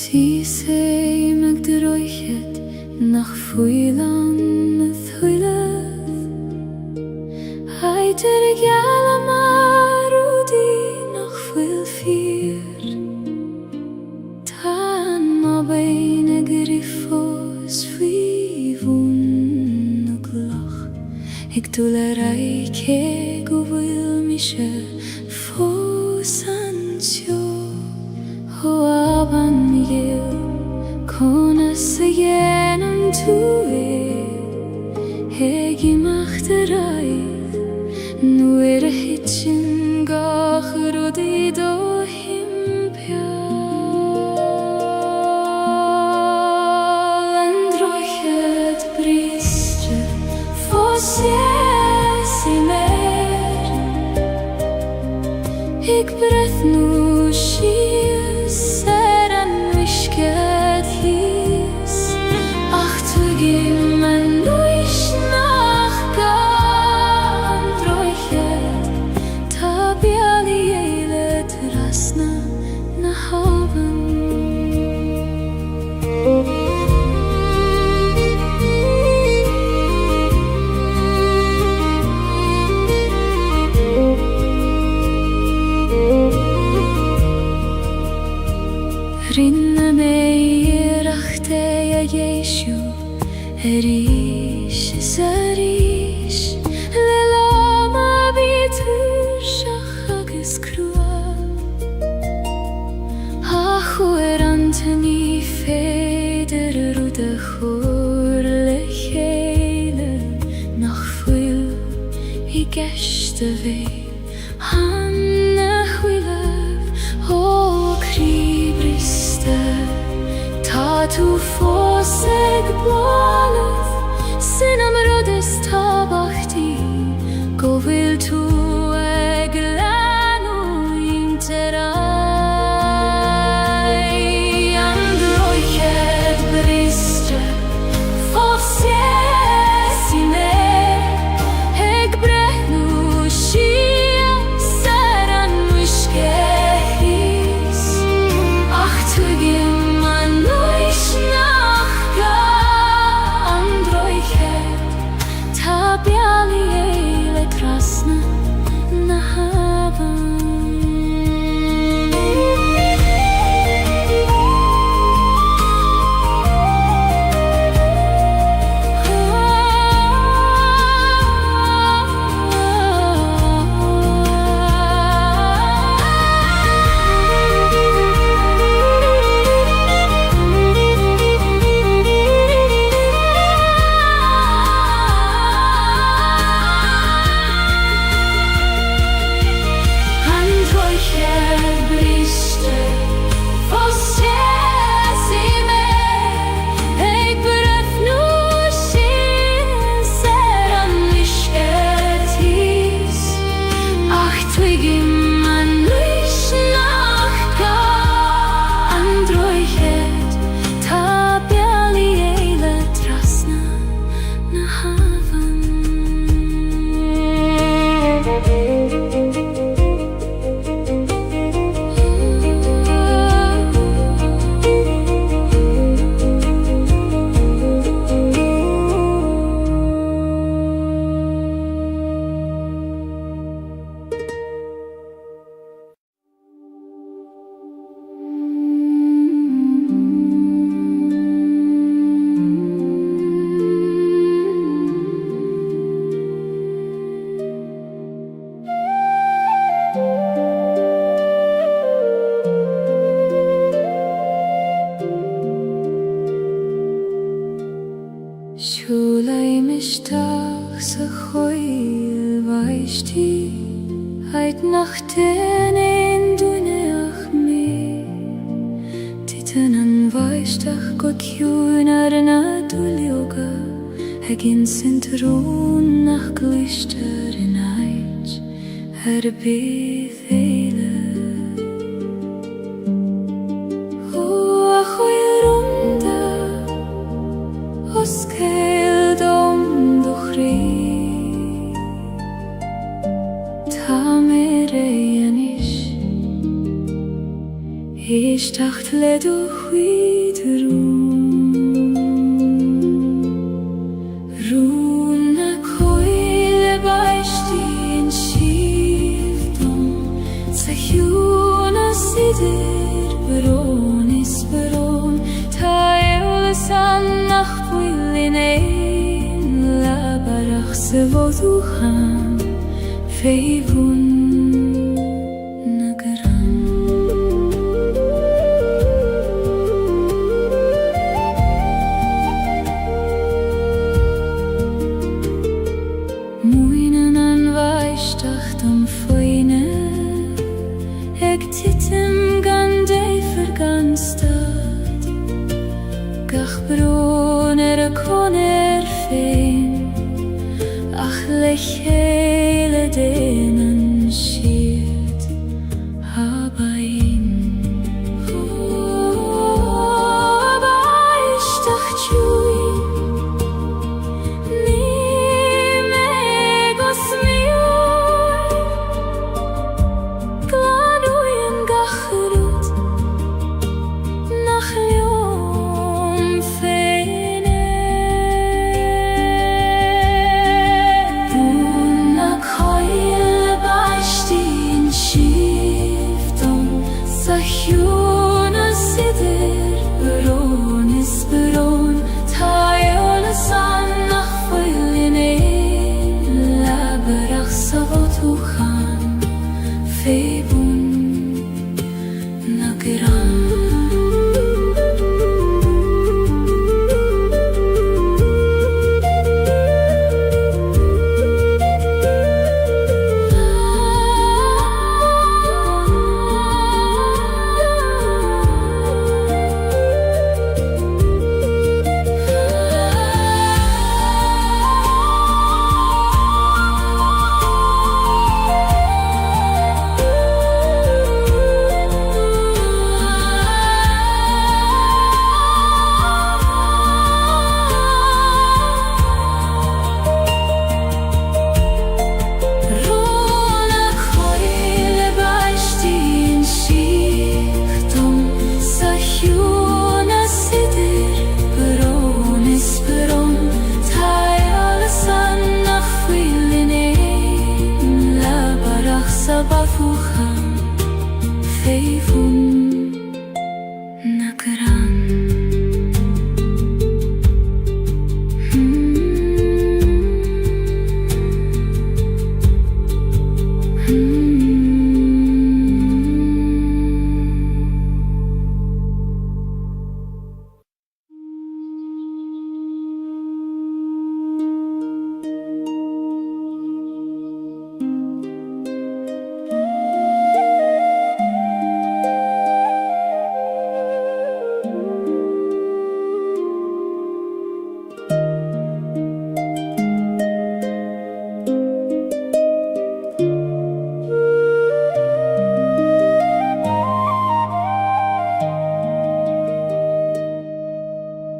Tí sé meg de roichet nach fuilan na thuileh Haidir I geal mar údí nach fuil fír Tá má bain ag rifos fui bhún na glach Ag dul raike go bhfuil mi se fós an teo Ho aban miguel Kona sa dhéanam tú Hegi machtaráid Nuair a hitsin gach rudaí do himpeall An droichead bríste fós I mér Ig brethnú síos an uiscead híos Ach tuigim an luis nach gan droichead Tá bealaí éile trasna na havan Rinne mé iireachta a dhéisiú Arís is arís Le láma bítur seach agus crua A chuair antaní féidir rud a chóir le chéile Nach fuil I gceiste bhé Hanna chuileh ó críbriste Tá tú fós ag bláalah Sin am rud is tábhachtí Go bhfuil tú ag leanú interáid An droichead bríste fós I mér Ag brethnú síos ar an uiscead híos Ach tuigim an luis nach gan droichead Tá bealaí éile trasna na havan Siúlaim isteach sa chóil bhaistí Heid nach déanain dúineach mé Titan an bhaisteach go ciún ar na dúilioga Hagin sintrún nach glistear in ait Ar bith éile Ó a chóil rúnda Os céil dom do chrí Tá mé ré anis Ich dachte doch wiederum Runa koile beistehen Schiefdom Sachjuna sider Beronis beron Taeoles an Nacht will in ein Labarach se voduchan Feivun hele denen schiert habain aber ich dacht chui ni me gosmio klanu in gachrut nach yom feine Sachjuna sider Beronis beron Taeoles an nach Feuilin ein Laberach savotuchan Feibun nageran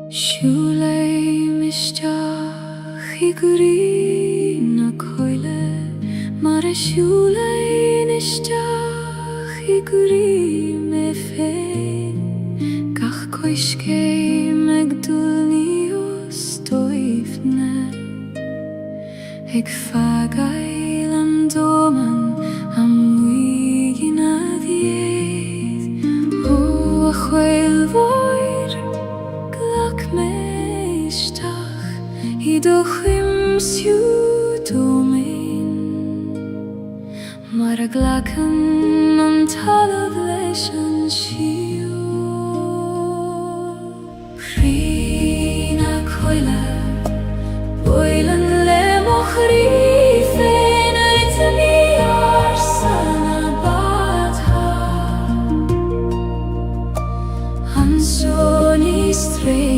Shulei mishtach iguri na koile Mare shulei nishtach iguri me fein Kach koishkei megdulnios toifne Ik fagail am doman am wigin adiet O achweil voir meistach idoch im siudomin Mar glaken an talad leishan shio Prina koile boilen le mochri fein eitami arsana badha Ansoni strange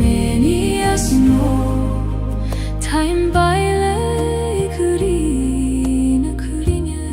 many as no time by kurina kurinya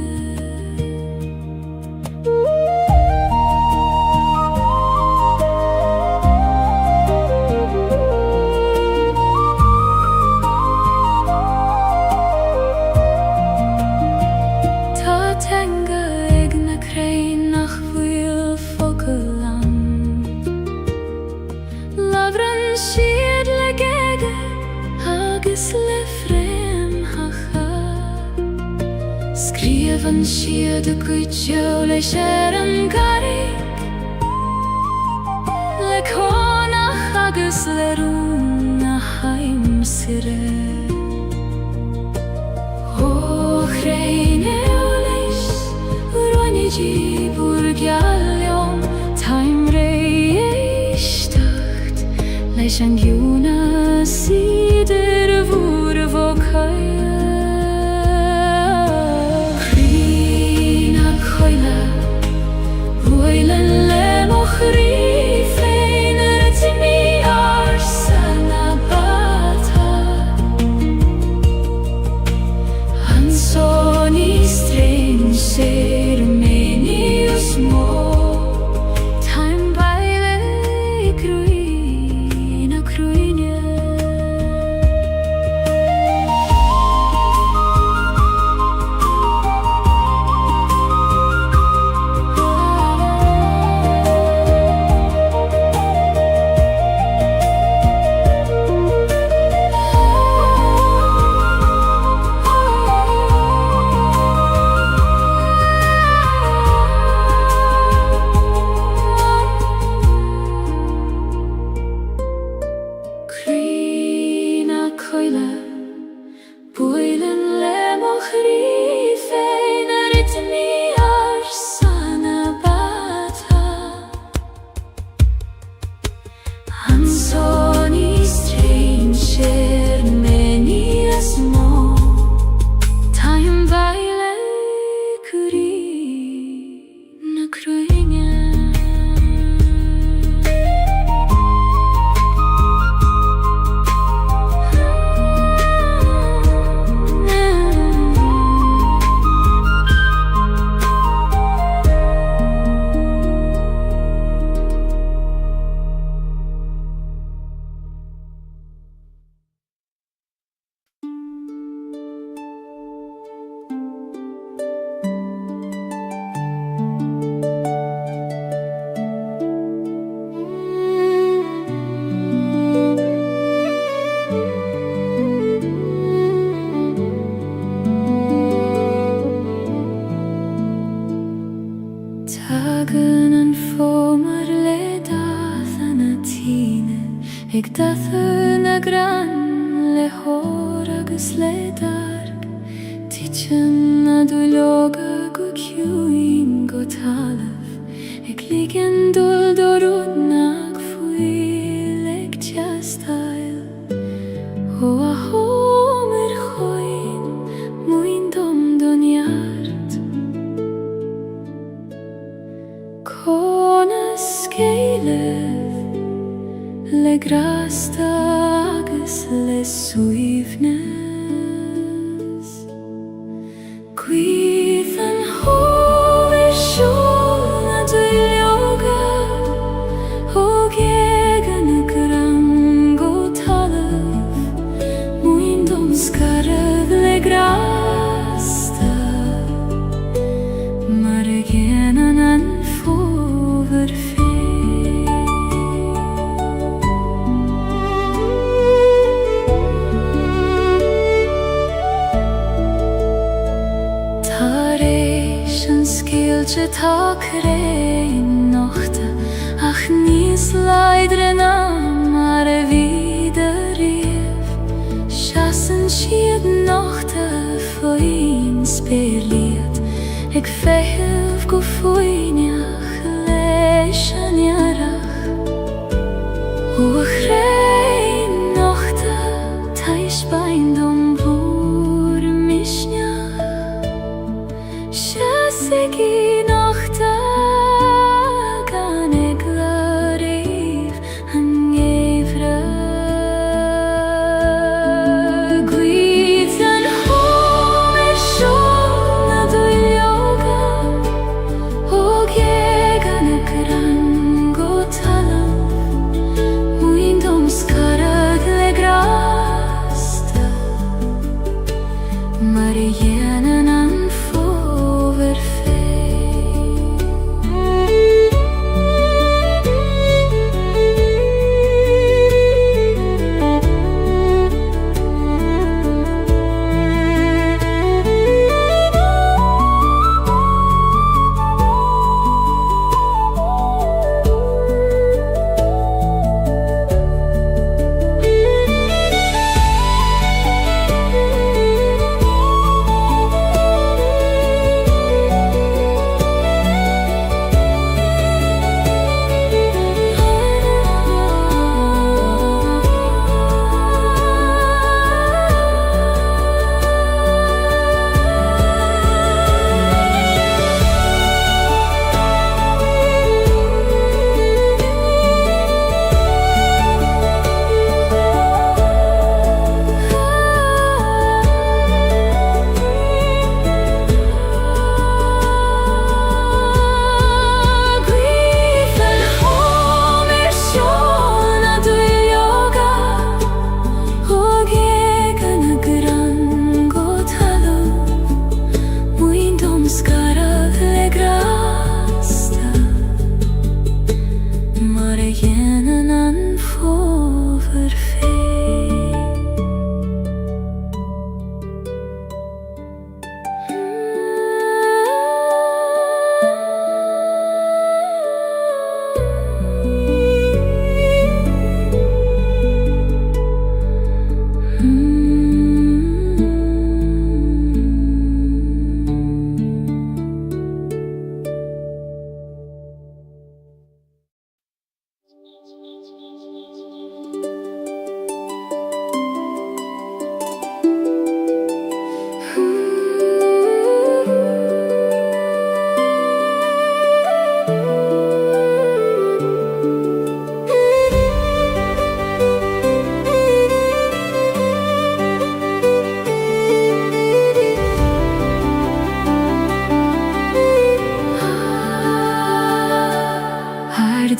van siad y gwydiow le sier yn garig le conach agus le rŵn a haim sire o chreine o leis rwan I di bwrgialion taim rei eistach leis an giwna sydd fwr fo cael Crin a coela Hwylen le moch rifein Rydyn mi arsan a bata Anson I string ser menius mo Taim baile cruin a cruinia Crin a coela Bwylen le moch rifein Rydyn mi arsan a bata Anson I stranger menias mo Taim baile crin a cruinia Tagen an fomar le dath an a tine Eg dath yn a gran le hor agus le darg Tichen a dwylog a go cywin go talaf Eg ligen dul dorwn ag fwyl eg tiastail O a homer choin mwyn dom doniart Conas Gaeilge le grasta agus le suifnes Gwydd an hover siol a dwylioga O gegan y gran go talaf Mwyn dom sgarad le grasta Mar gen an anfover fe Gaeilge tá crein nochta Ach nís leidre na mar a vida rif Chasan siad nochta foin speliad Eg fehef go foineach leis an jarach O a chrein nochta Tais bain dom bwr misneach Segi nochta gan eg larif an gefra Gwydd an homer siol a dwylioga O gegan y gran go talaf Mwyn dom sgarad le grasta Mar yen an anfover fe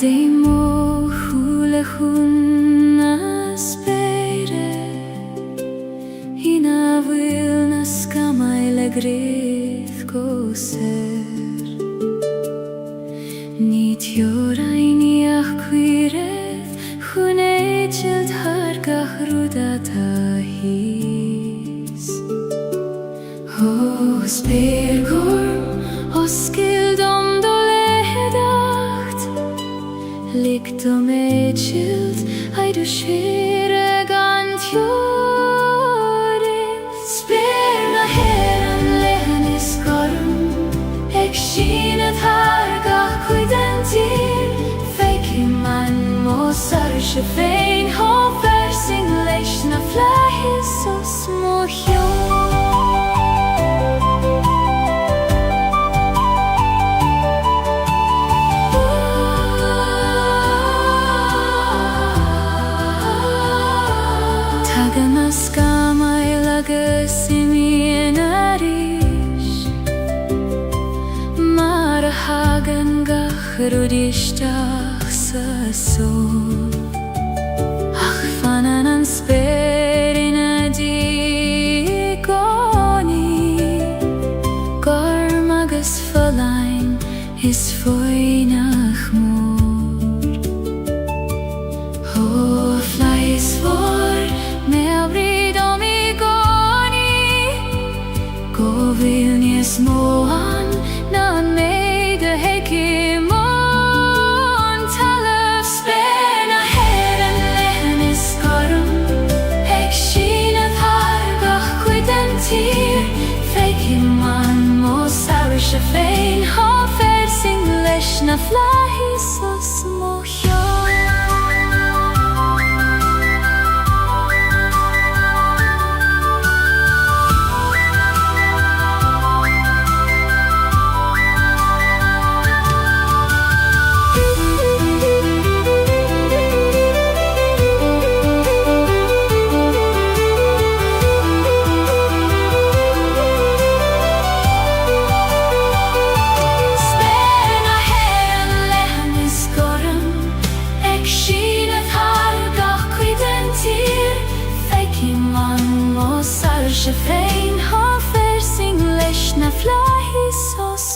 dei mo hula hunna spere Hina vilna skamai le grith goser Nit joraini achquireth Hune child hargach rudata his O spirgorm oskildom doledacht Likdom child aidu shire gant jorin Spirna heran lehanis gorm Ek shinet hargach kuidentir Feikim man mosar shefein ho versing leishna flahis os mohjon Skamai lagas imienarish Mara hagen gachrudishtach sa sol Ach fananan sperina digoni Garmagas verlein is foinach mor Ho flies for Vilnius moan nan meide hekimon Talaf spena heren lehenis gorm Ek shinet hargach kuidentir Feikiman mosar shefein ha versing leshna flahis os mohjon Shefein ha versing leshna flahis os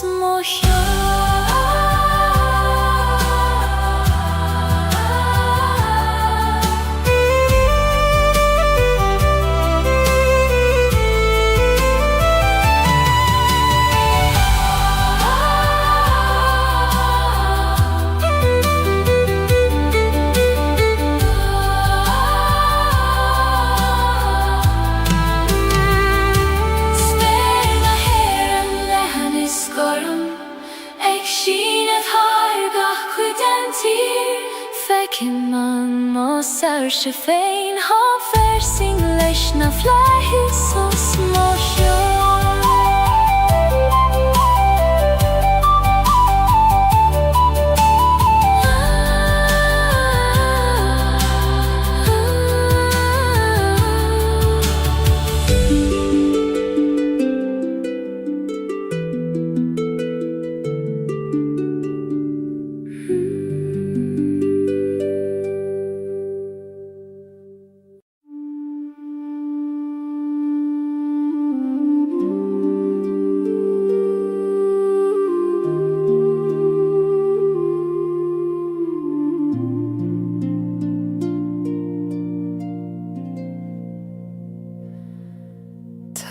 Feikiman mosar shefein ha versing leshna flahis os mohjon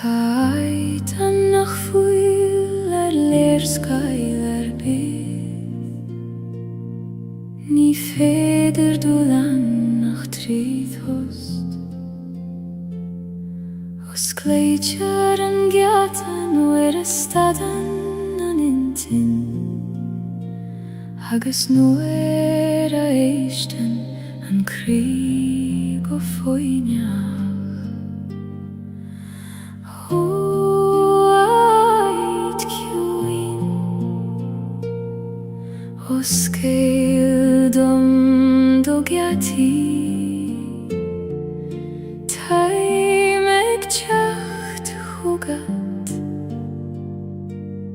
Taitan nach fuil leerskeil bith Ni feder dulan nach tríð host Os gleidjar an gatan nuair a stadan an intin Agus nuair a eistan an críg o foineach Oskeildom dogyati Taimek chacht hugat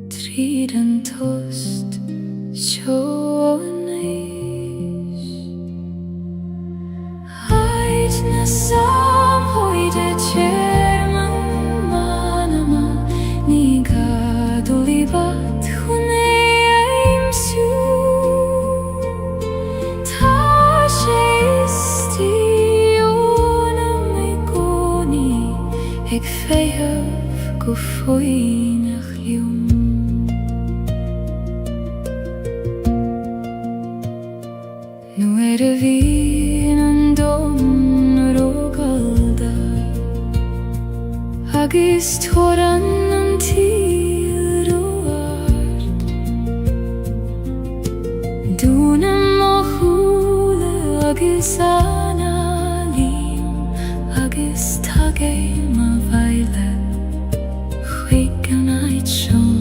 Trídan tost Sjónei sam hoide cerman manama niga dolibat huneim su ta sheistiona megoni ik feyev gofoinach lium nu vin an don rogalda agis toran an til roart dunam mohule agis analim agis tage ma vaile huiganait shon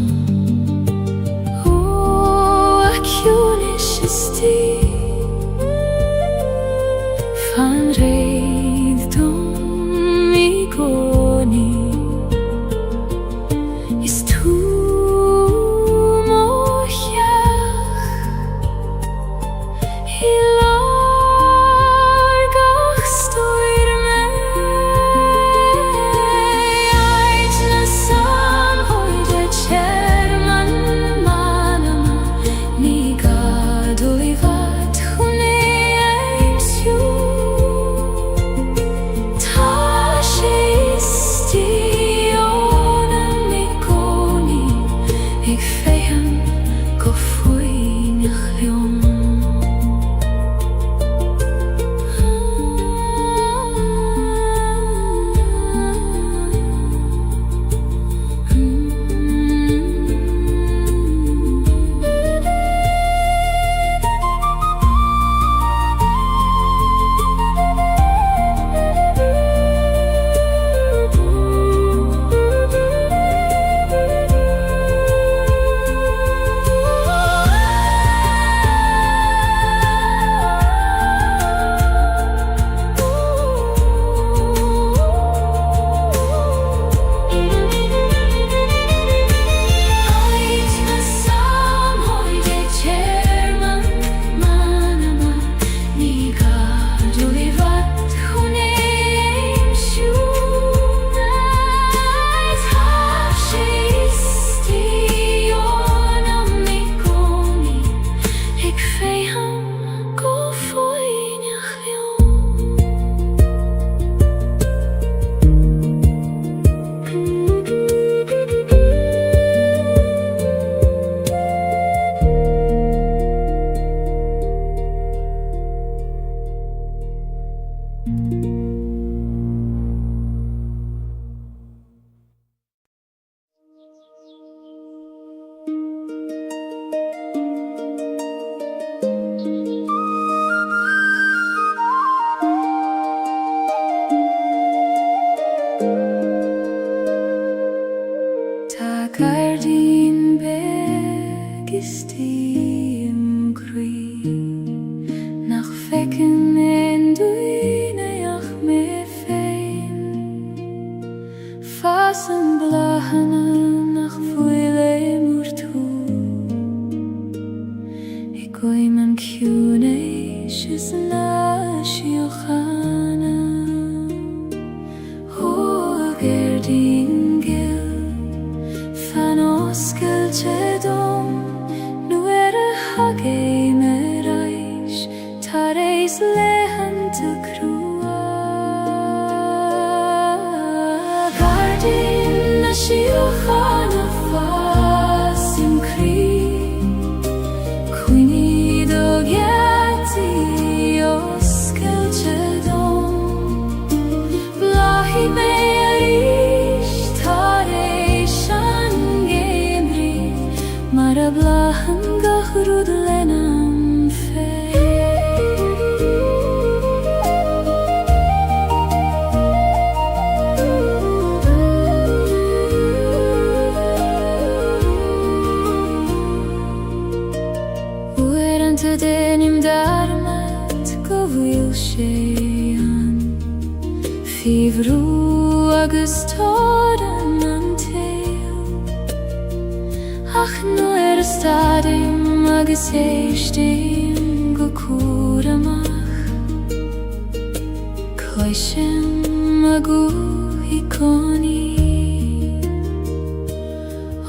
akunish sti fan reid dom igoni is tu mochach hilargach stoir me ait na sam hoide cerman manama niga dolivat huneim siu ik fehem gofoinach lium Gardin beg ist im grün nach Fecken en duine ach me fein fasen blahana nach fuile murtu ikoi man kune shizna shiochana ho gardin Celtic nu hage merais tareis lehen te krua Gardin na shiochana fasim kri Quini do geti os Celtic blahi mearish tareis Mara blahan gachrud lenam fe Ueran te denim darmat govil shean Fivru agus toran antel Ach nu stadim agus eistim go curamach Gaeilge magu ikoni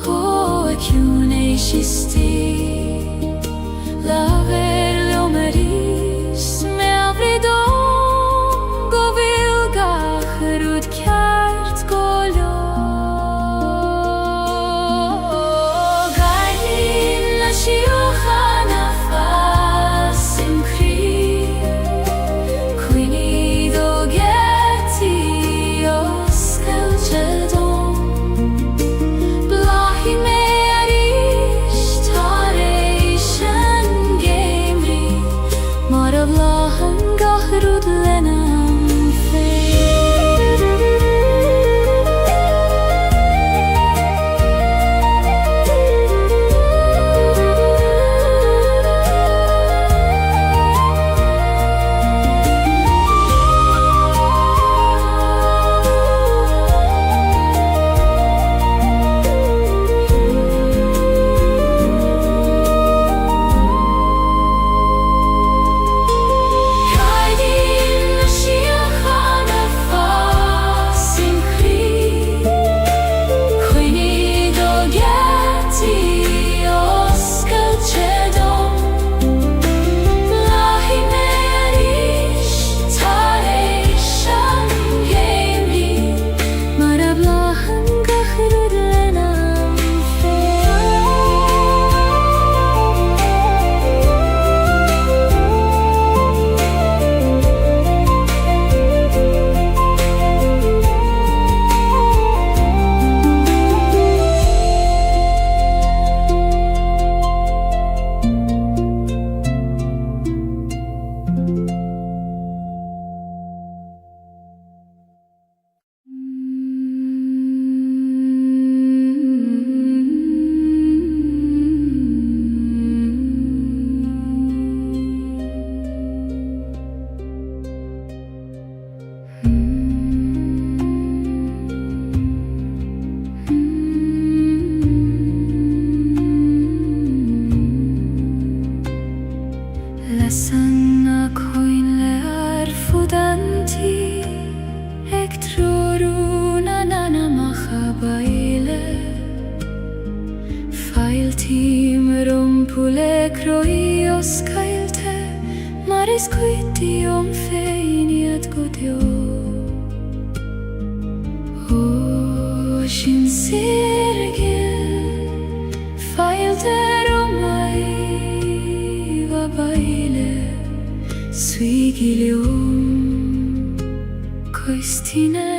O ekune shisti La verle omeris me avridon Gaeilge rud kert goljo Gailin la shiochana fasim kri Quini do geti oskel jedon Blahi me arish tareishan gemri Maravlahan gahrud lenam Lasana coin le arfudanti Ektroruna nana machabaile Failtim rumpule kroios kailte Maris quitium feiniat godio Oshin sirgil Failte romai vabaile Suigilium Coistine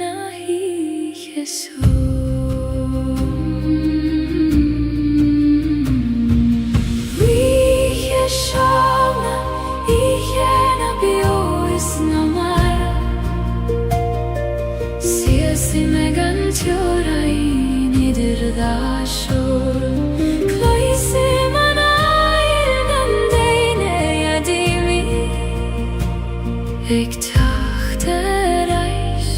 nahi Jesu Vihe shavna Ihena biois namar Siasi megantiora inidir dashur Kloisi manayir nandeyne yadimi Ik tachte reis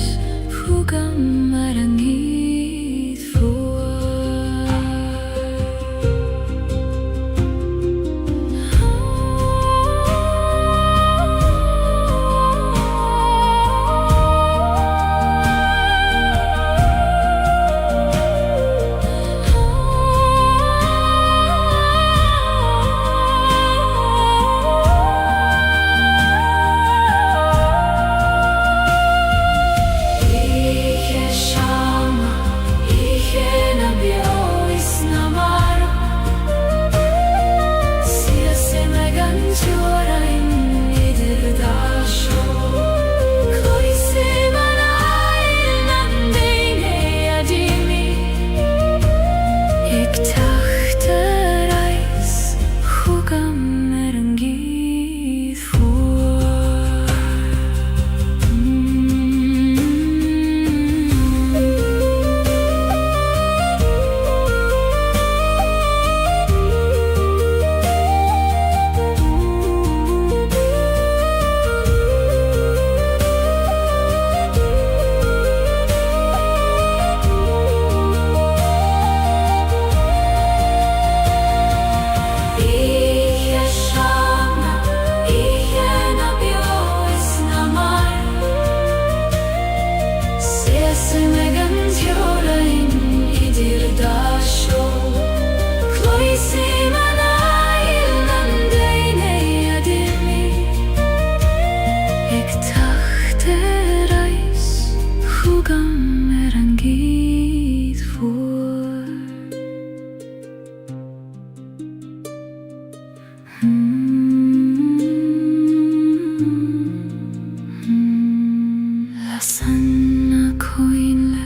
Lasanna koinle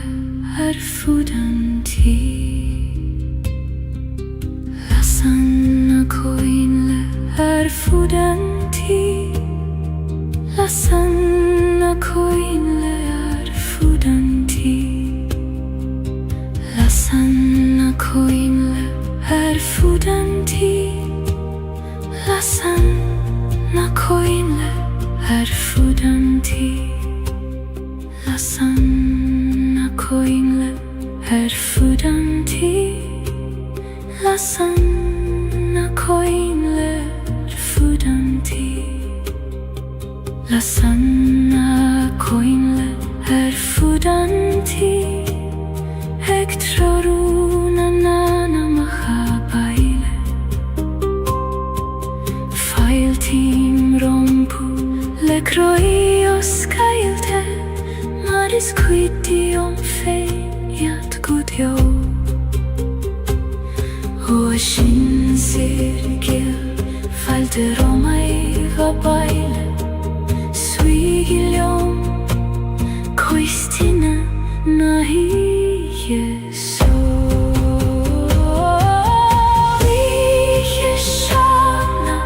erfudanti. Lasanna koinle erfudanti. Lasanna koinle erfudanti. Lasanna koinle erfudanti. Lasanna koinle erfudanti. Lasanna koinle erfudanti. Lasanna koinle erfudanti. Lasanna koinle erfudanti. Ektroruna nana mahabaile. Failtim rompu lekroios Gaeilge. Maris quiddium feiat gudjo. O shin sirgil falte romai vabaile. Suigilium koistina nahi Jesu. Iheshana,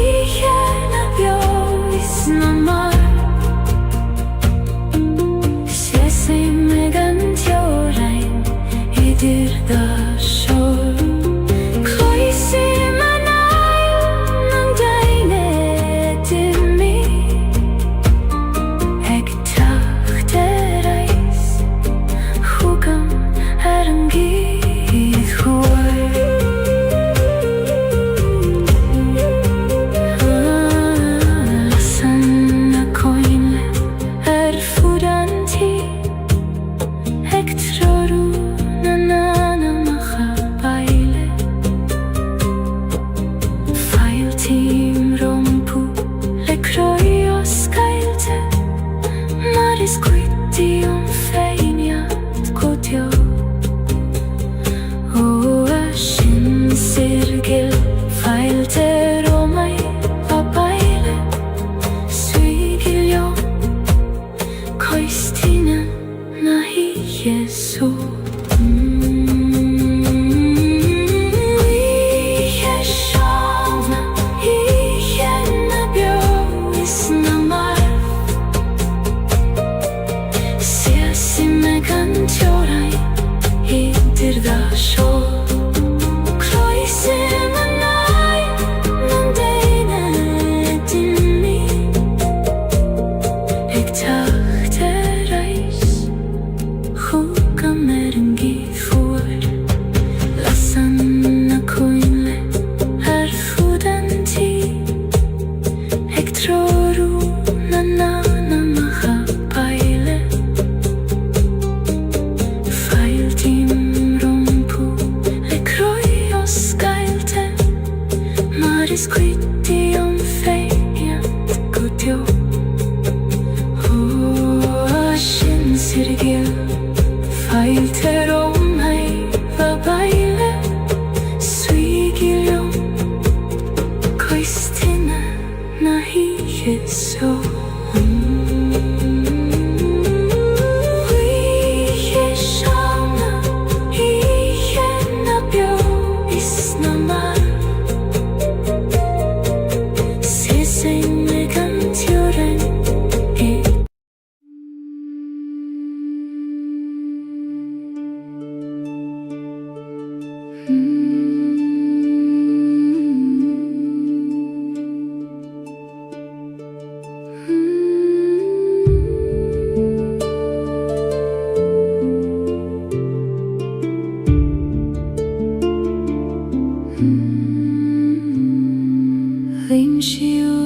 ihena bioisnamar. Sese megantiorain idir da shor. Kloisi manay nang daine dimi. Eg tachterais hugam erangid huay. Lasanna koinle erfudanti. Ektroruna nana mahabaile. Failtim rompu lekroios Gaeilge. Maris quiddium feignat gudjo. O shin sirgil falte romai vabaile. Suigilium koistina nahi Jesu. Iheshana, ihena bioisnamar. Sese megantiorai idir da shor. Kloisi manay nang daine dimi. Eg tachterais hugam erangid huay. Lasanna koinle erfudanti. Ektroruna nana mahabaile. Failtim rompu lekroios Gaeilge. Maris quiddium feignat gudjo. O shin sirgil falte romai vabaile. Suigilium koistina nahi Jesu. Iheshana, ihena bioisnamar. Sese megantiorain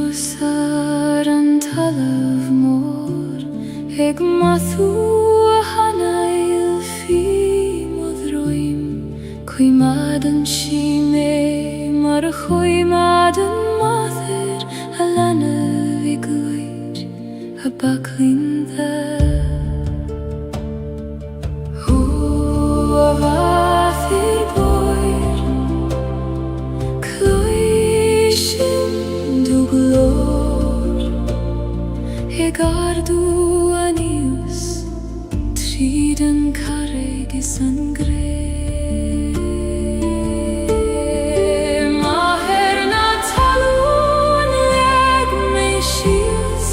Limshiusar antalav mor. Eg mathu hanail fi modroim. Kuimadan shime mar kuimadan mather. Alana vigluit abaklinda. Huavathir boir. Kluish du anius triden carregi sangre maherna talun leg meishius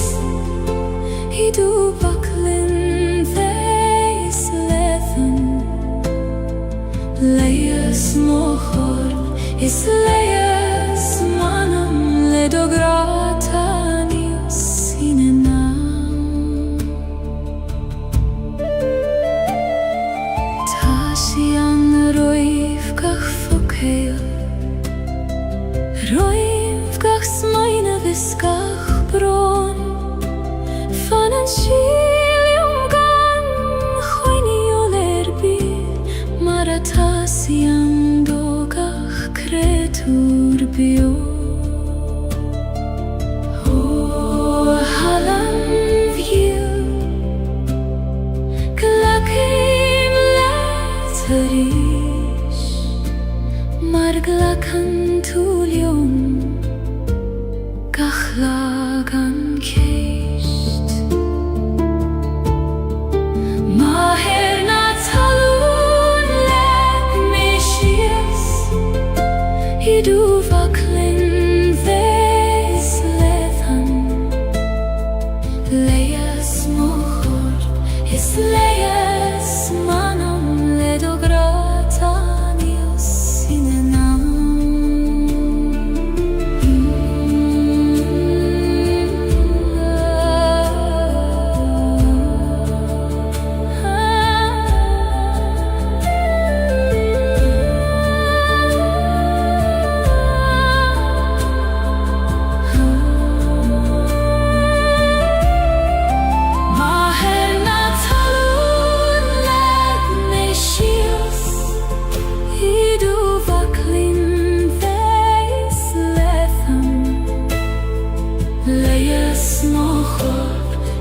hidu baklin veis lethan leias mohor is leias manam ledogratanius sinenam tasian roiv gach fokeil roiv gach smaina viskach bron fanan shilium gan choini olerbi maratasian dogach kretur bio Marglakan tulium gachlagan keist maherna talun leg meishias hidu vaklin veis lethan leias mohor is leias manam ledogratanius sinenam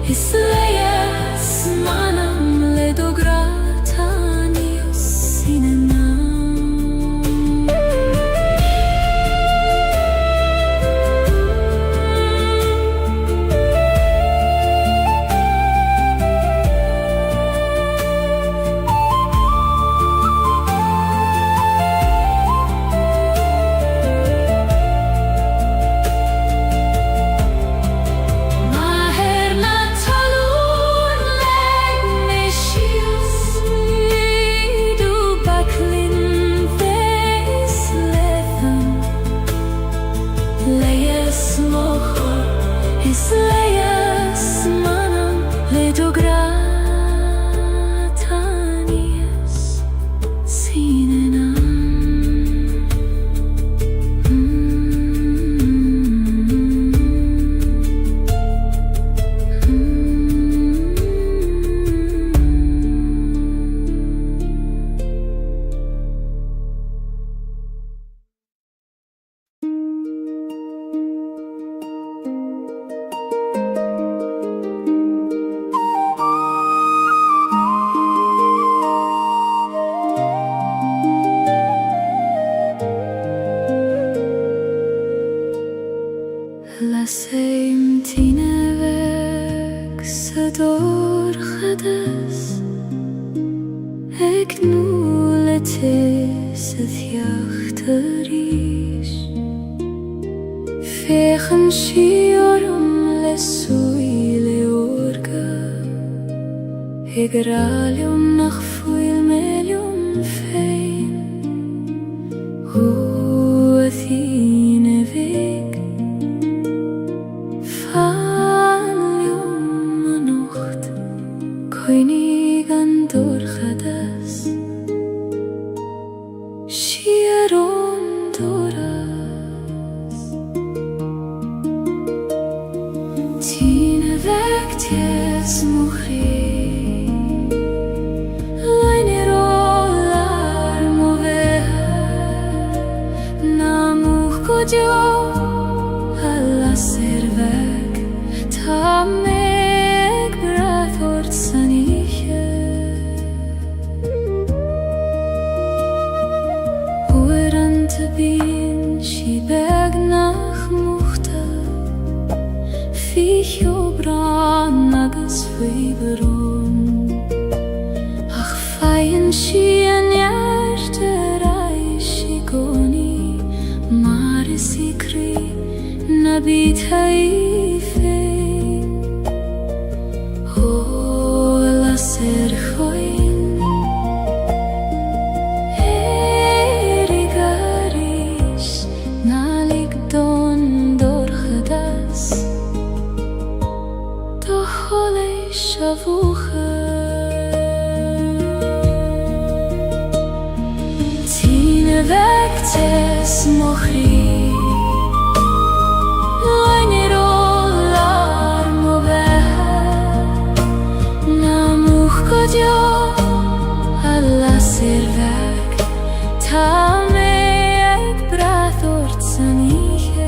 is leias manam ledogratanius sinenam is leias manam ledogratanius sinenam Laseim tinevek sador chades ek nuletes athiachterish fechen shiorum lesui leorga egralium nach fuil melium fein hu athine veg Koinigan dorchadas Shiaron doras Tine vecties muchi Laine rolar moveha Namuch godio Alla servek Tamek brathort saniche Oerante bin Shibeg nach muchta Ficho bran swyberon ach faien sien hjärter aishi goni mare sikri nabit haife hola ser khoin erigaris nalik don dor khadas to hole shavucha tine vektes mochri alla servek ta me ek brathort saniche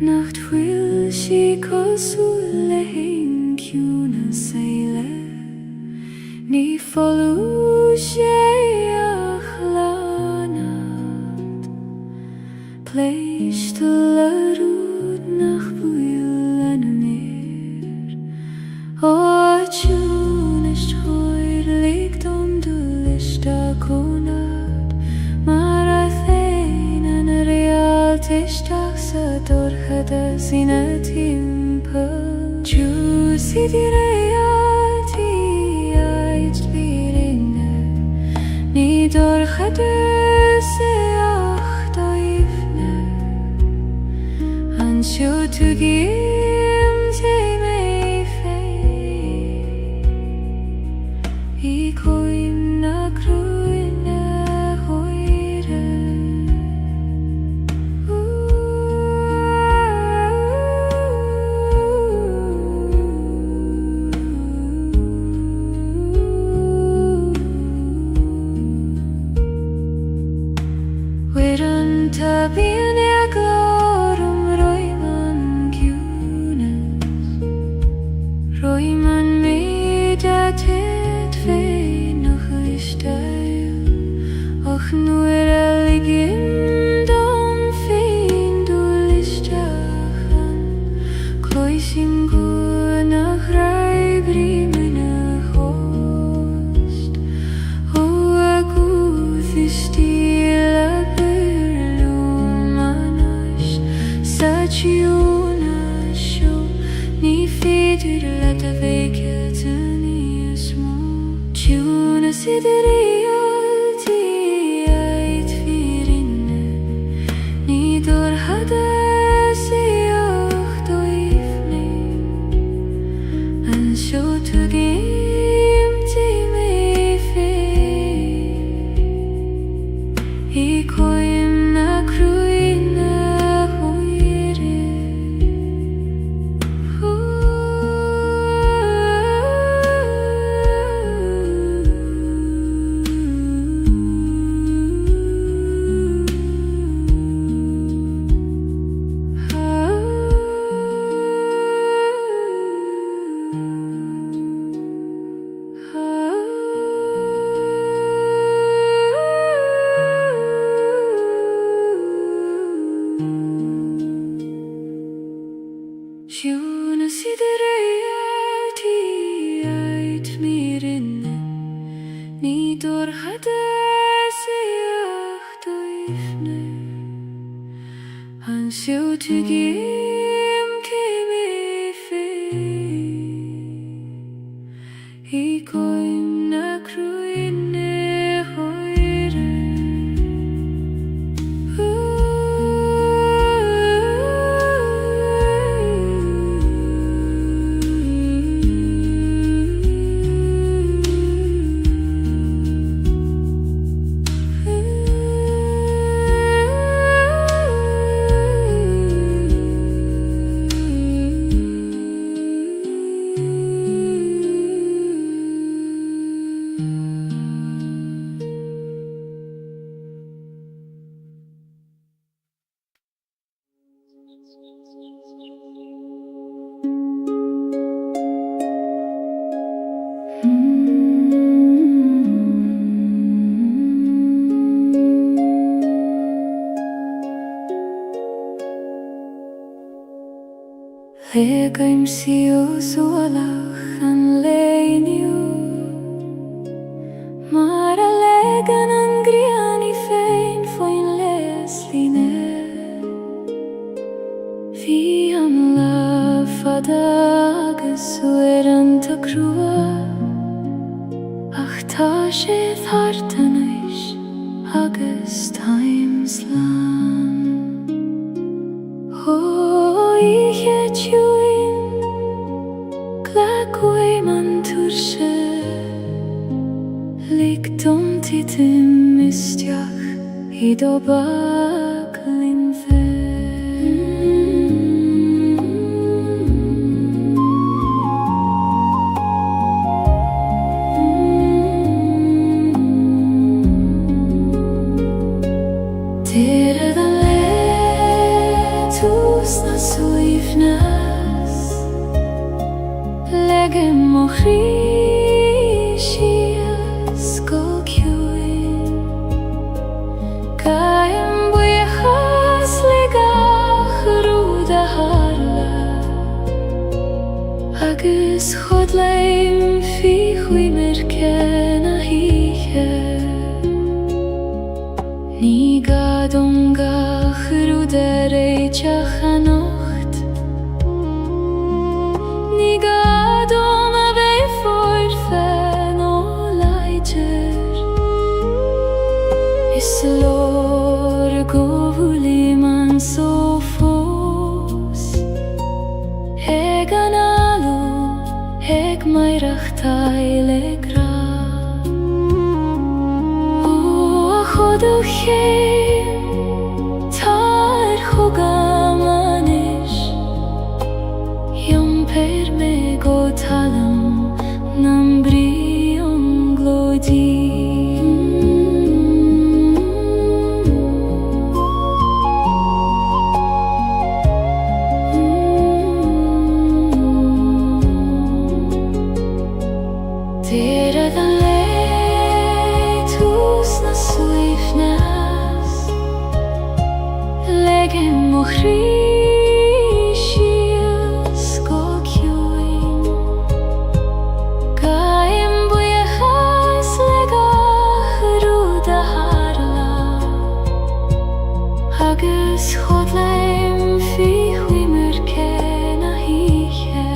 Nacht will she kosule hin kuna seile ni folu achlanat pleist larud nach builen meer o chun ist hoir liegt du lista konat marathon an real tistach sa dorchada sina timpel juicy di reality ait birinne ni dorchada se ach daifne an shu tu gim se mei fei I koim na kruine hoire Tabian glorum roiman cunes roiman medatet fe noch istail och nur aligim dom fein du listachan kloisim gu nach raibri mena host o aguth istila Ciuna show ni siderjalti ait firinne ni dorhadasi ahtoifni an shotugimti meife ikoim na kruina hoire Sjúna siderjalti ait mirinne ni dorhadasi ahtoifne han sjútugim kemife ikoim na kruinne hoire Legaim siu suolach an leiniu Mara legan an griani fein foin lesline Fi am la fadagas ueranta crua Ach ta sé thartanais agus times lan Hoige tjuin Glakui man turse Liktum titim mistjach Ido baklin fe Tere da letusna suifnas Legem mochrishias kokjuin Kaim buichas legach ruda harla Agus chodleim fi chui merkena hiche Ni gadungach rudereitjach anocht Ni gadum a vei forfen o leider Is lor govuli man so fos Egan alu eg mairach taile gra O choduchem tar chugamanis Yom per me go talam nam brion glodi Tera da letusna suifnas Legem mochrishias kokjuin Kaim buichas legach ruda harla Agus chodleim fi chui merkena hiche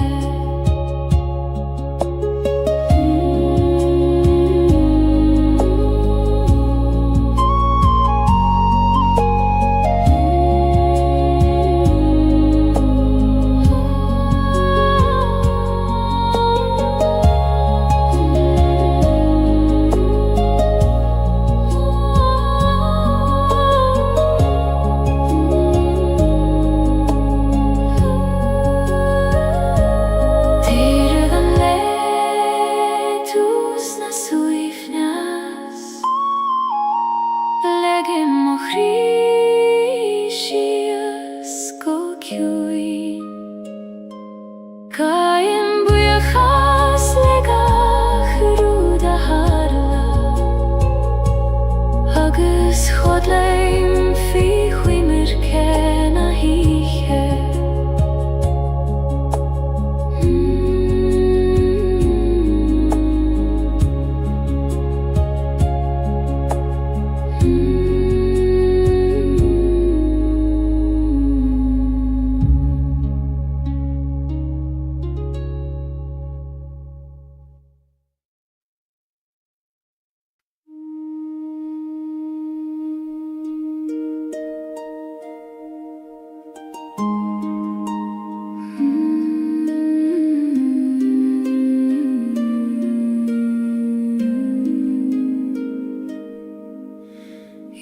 mochrísias go ciúin Caim buíochas le gachrú de harla agus chodlaim fi chuimir cen a híche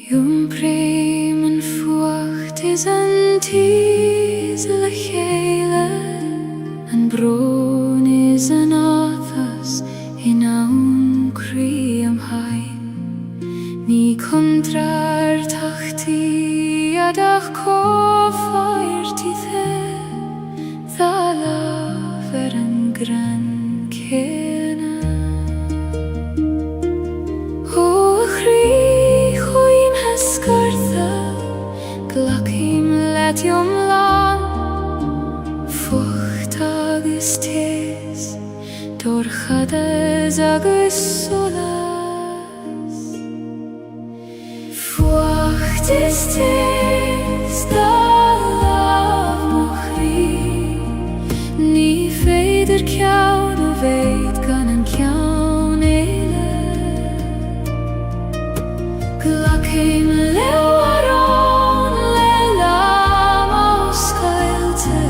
Jum breim en fuacht is an ties le Gaeilge An bron is an áthas in aun crí am hain Ní contrar tachti adach cófáirtí the Dhalaf an gran céna O chrí chuin hescartha Glacim letiom lan Fucht agus tes Dorchadas agus solas Fucht is tes Dhalaf mochrí Ní féidir ceann a bhéid gan an ceann éile Glacim leabharán le lam ó scailte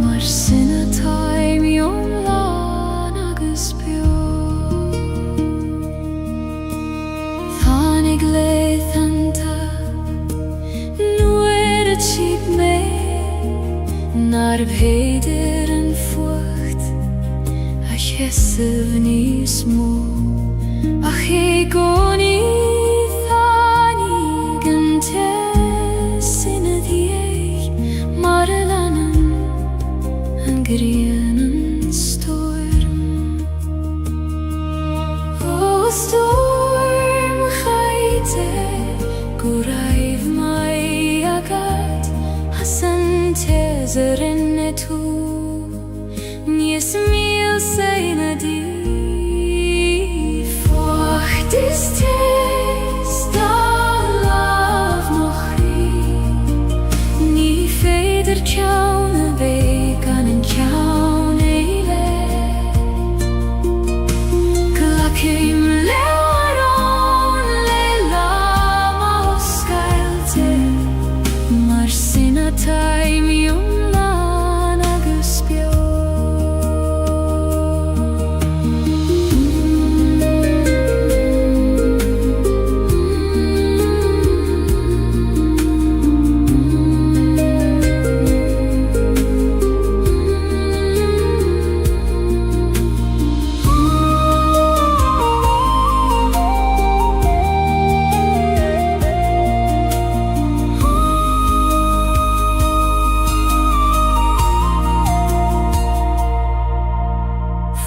Mar sin atá mion lán agus beo Tháinig léithanta nuair a tíb mé Nar bhéidir an fuacht a chesamh níos mó Ach é gcónaí tháinig an tes ina dhiaidh Mar a leanann an ghrian an storm O storm chaite go raibh mai agad As an tes a rinne tú Níos míl saoine dí Fuacht is tes Dhalaf mochrí Ní féidir ceann a bhéid gan an ceann éile Glacim leabharán le lam ó scailte Mar sin atá mion lán agus beo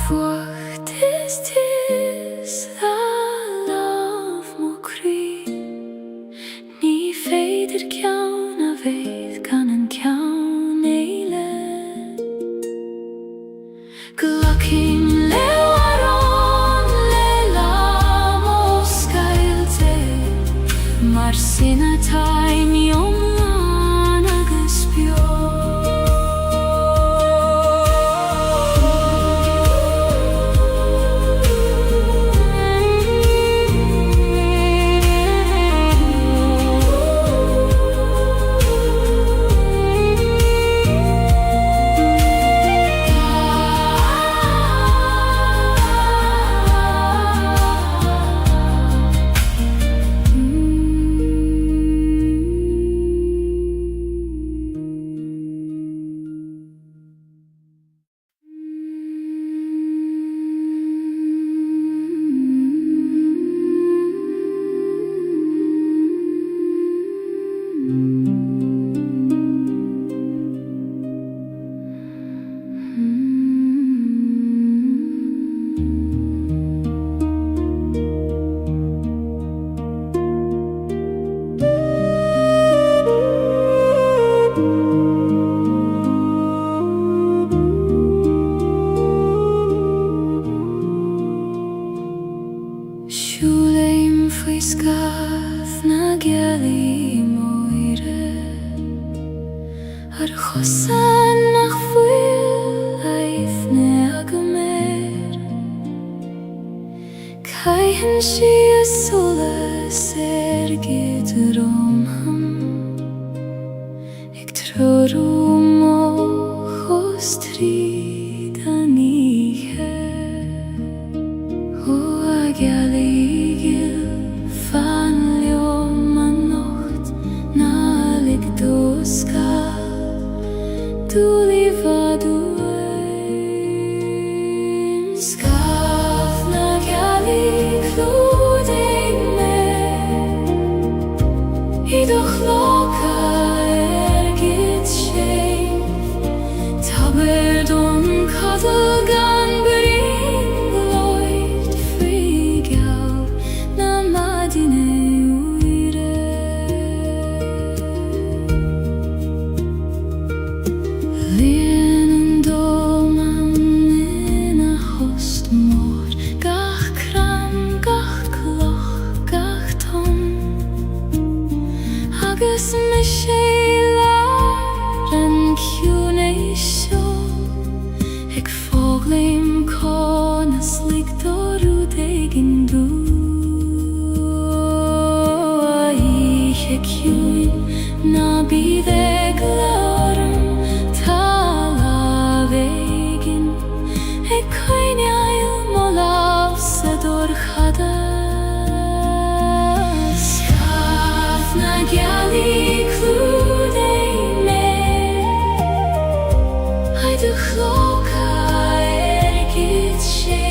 Fuacht is tes Dhalaf mochrí Ní féidir ceann a bhéid gan an ceann éile Glacim leabharán le lam ó scailte Mar sin atá mion lán agus beo Siúlaim faoi scath na Gaeilge moire ar chosan nach fuil aithne agamer Caitheann si a solas gidrom ag trorú mo chos tríd an ihe a Gaeilge fan leom an nocht na lig doska dúli vaduaim Scaf na Gaeilge clúdaim me Idoch loca gid sé Tabir don cadal gan Agus me sé lear an ciúnéis seo ag fóglaim conas ligdorú dégin dú a ihe ciúin na bíd ag learm tal a bhégin ag coinneáil mo láb sa dorchada Gaeilge clúdaim me Idoch loca gid sé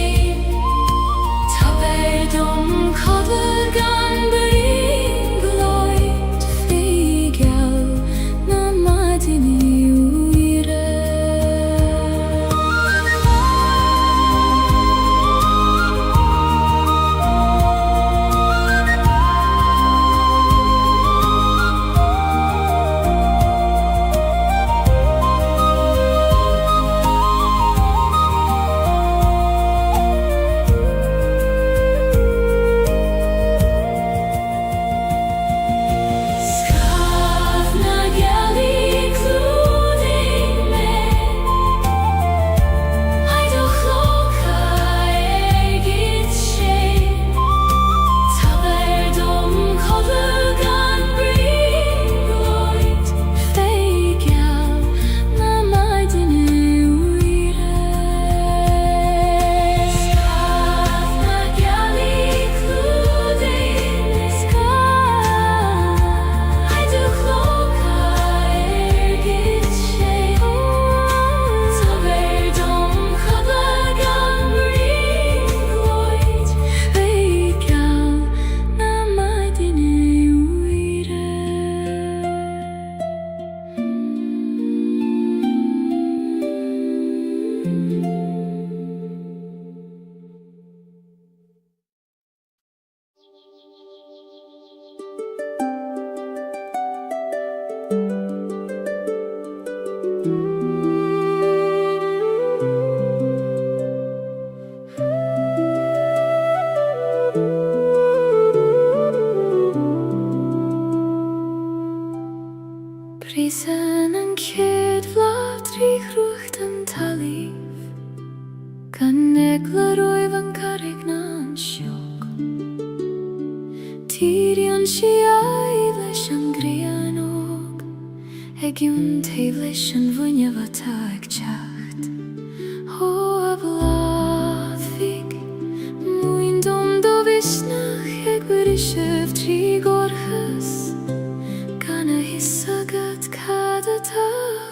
Tabir don cadal gan brín glóid figeal na maidine uire Prísan an céad bhlad trí chrucht an talamh gan negla roimh an carrig na an seoch Tíríonn si aghaidh leis an grianóg ag iún taobh leis an bhuinneamh atá ag teacht Ó a bhlad fiig muoin dom do visnach ag brisibh trí gorchas gan a hisagad cad atá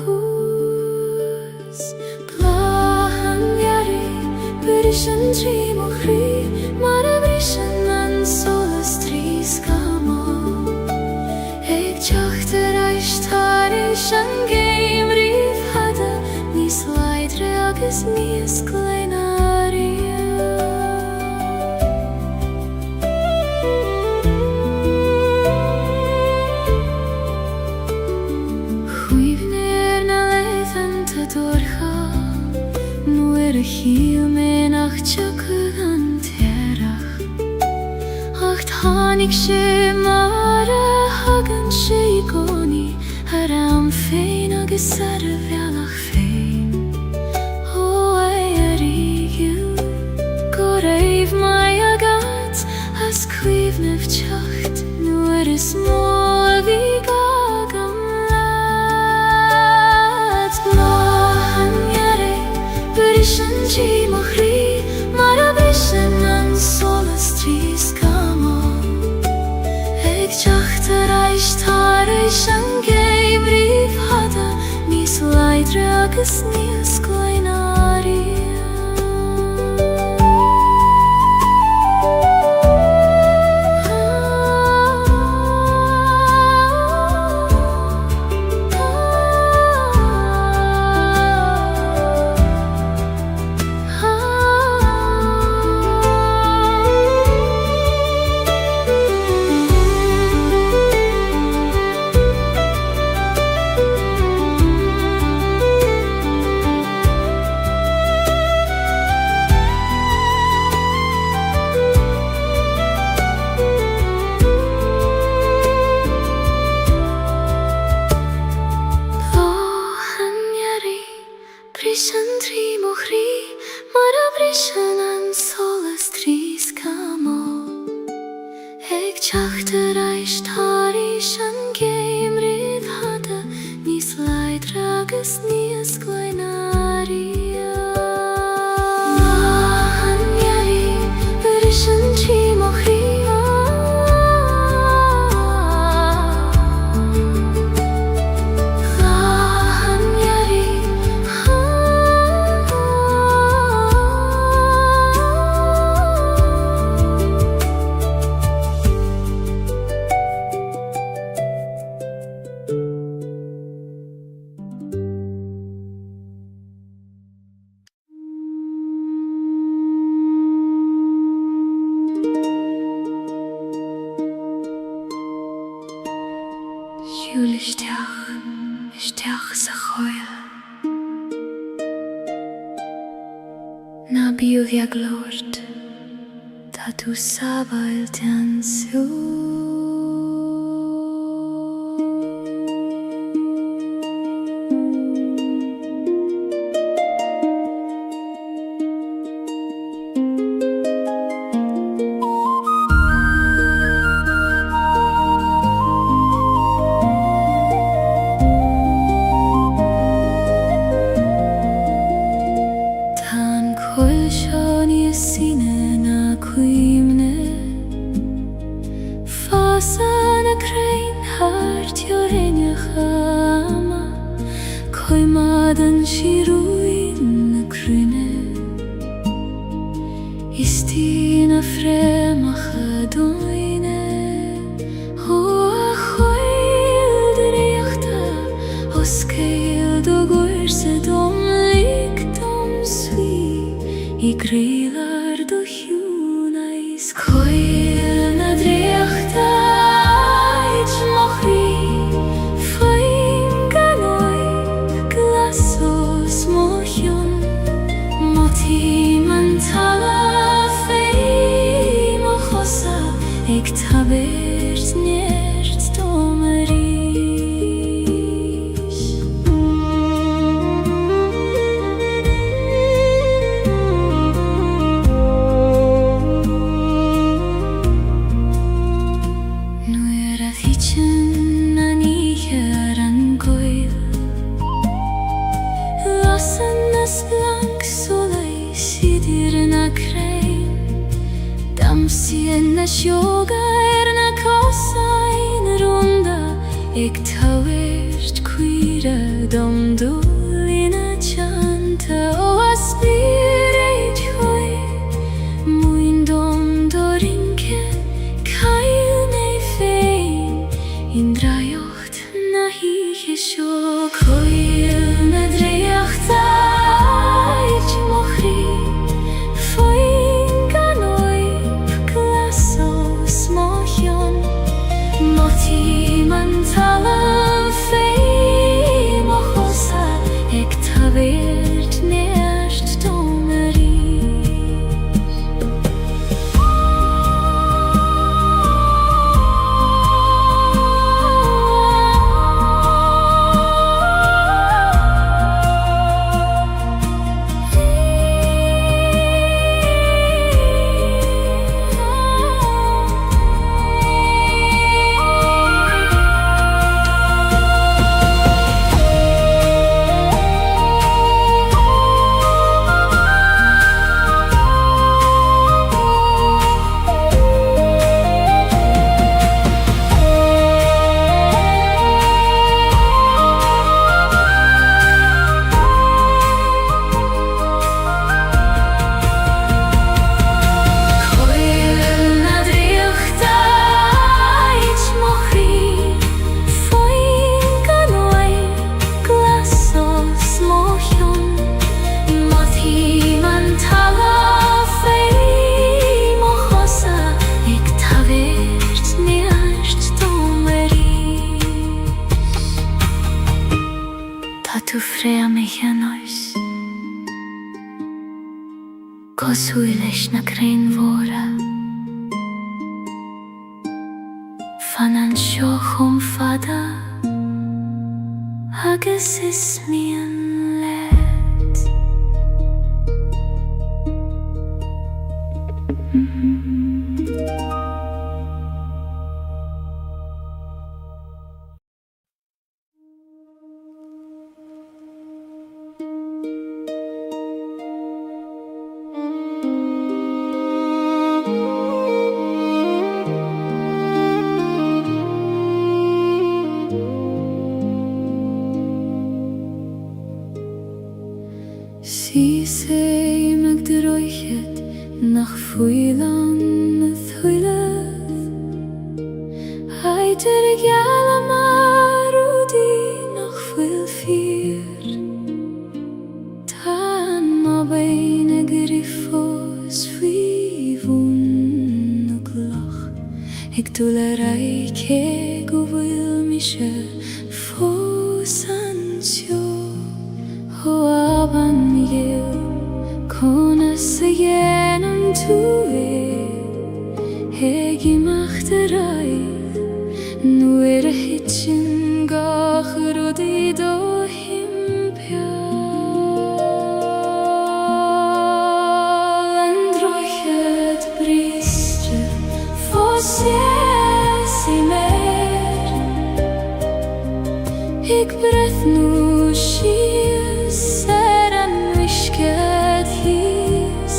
hús Bláhan gearraigh bris an trí mo chrí mar a bris an solas trí scamó ag teacht leishan geim rif hada nis leidre agus nis gleinaria. Chuivner na leithan ta dorcha nuer a chiel men ach tjaka an terach ach thanig sé mar a hagan sé I goni ar am féin agus ar a bhealach féin ó ai a rigiú go raibh mai agat as cuimhnimh teacht nuair is mó a bhí gagam leat Mahangearé Brishan G Mochri mar a brishan an solas trís gamo ag teacht a reis tar éis an geim rif hada níos leidre agus níos gleinaria. Brishan trí mochri mar a brishan an solas trís gamo ag teacht a reis tar éis an geim rif hada níos leidre agus níos gleinaria. Mahangearé Brishan trí mochri Isteach sa choil na bíomh ag lord tá tú sábhail tean sú. Sana crain hart your in chama Coimadan shiruin na crine Istina fremacha doine Ho a choil de reachta O skeil do gorse dom lik dom swi I greilar do hjunais Coil na dreachta Eg tabert nert domeris Nu a hitchen an icher an goil Lassen as blank solei sidir na krein Damsien na sjoga na kosa in ronda Eg tawert quira dom dolina chanta O aspireit hoi Muin dom dorinke Kail nei fein In drajocht na hiche Що коїл не дріяхтають мохрі, фоїнганой класо смохьон, моті манталам фей мохоса, ек тавирт нешт домері. Tu frea mechanos Kosuilesh na krain vora Fanan shochum fada Hages is mian let Sie sei meg droichet nach fuilan thuilef Heiter gala marudi nach fuil fier Tan ma beine griffos fivun glach Ik dolerei ke govil mische fosansio Ho aban yel konasyen tuwe Hegi machterai Nuer hitchen gach rodi do himpial Androchet bristre fosies I mer Ik breth nu shies Seran wishket his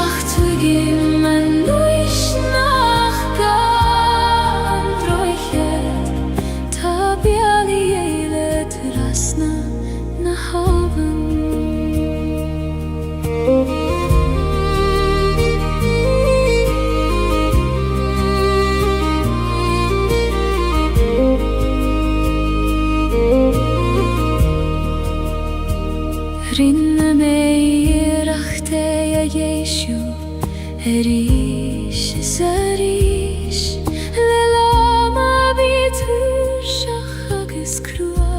Ach tu gimmen nuish nach gan Droichet Tabiali eilet rasna na haven Rinne meir achte ja Jeshu Erish zarish Lelama bitur shachagis krua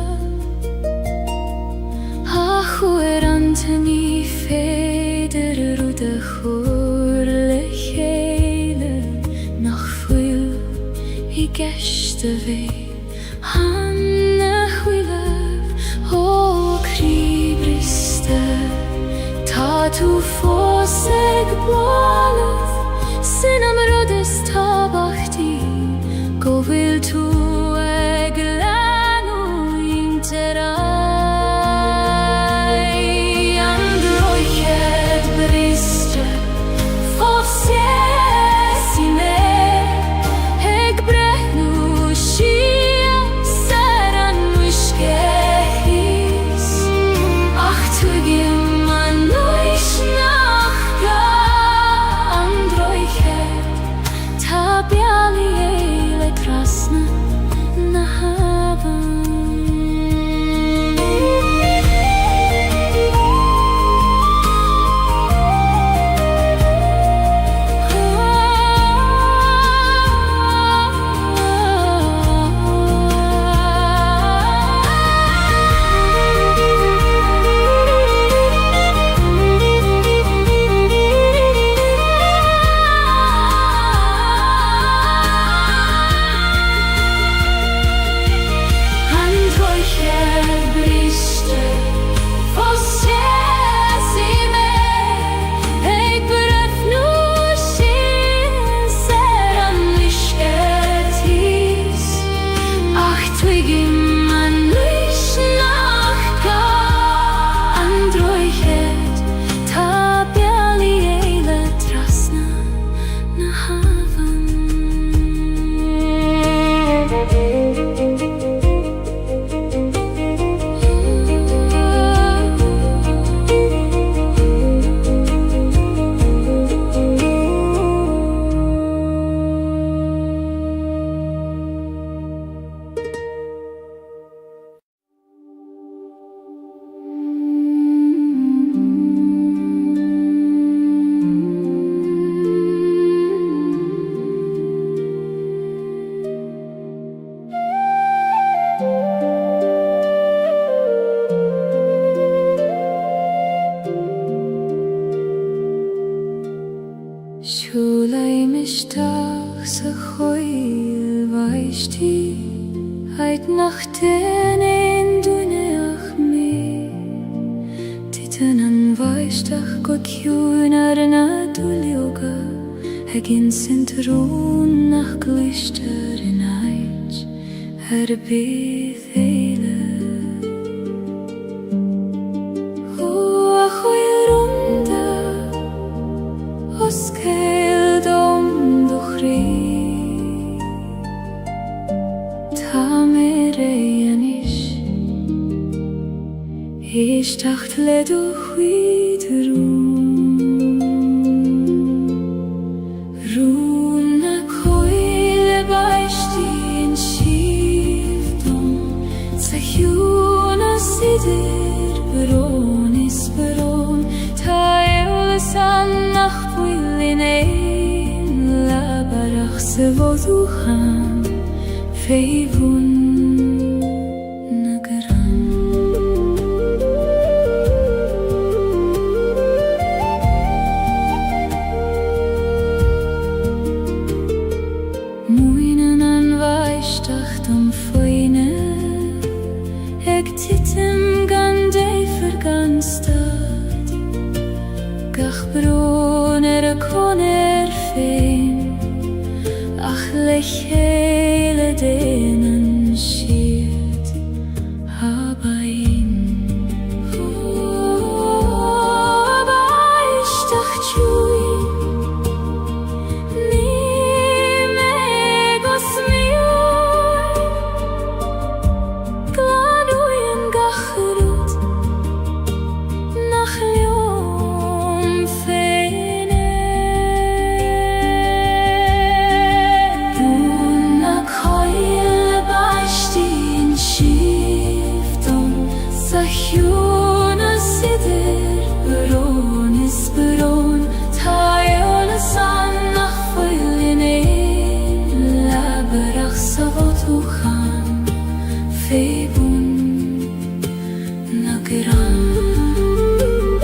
Achu antani feder rude chur lechele Nach fuil I geshte ve Hanne huilev O kribriste Ta tu foseg boalef Sinam rodes tabachti Govil tu eglanu interai Androchet bristre Fosies I mer Eg brehnu shia Seran wishkehis Ach tu gimman noish nach gan Heit nach den ein duneach me Titen an weistach go kiunar na dulioga Hegin sintrun nach glister in eich bydd eile O a chwyr unda Os cael dom duchri Ta mer ein ish tacht le duchwyd Rún na coile baistin shiftom Sa hjuna sidir beron is beron Ta eulasan nach bwylin ein Labarach se voduchan feivun hele denen schiert habain aber ich dacht chui ni megos mio glanuyen gachrut nach yom fene Hjuna sidir beron is beron Ta eulasan nach bwylin ein Labarach sa voduchan feivun nagran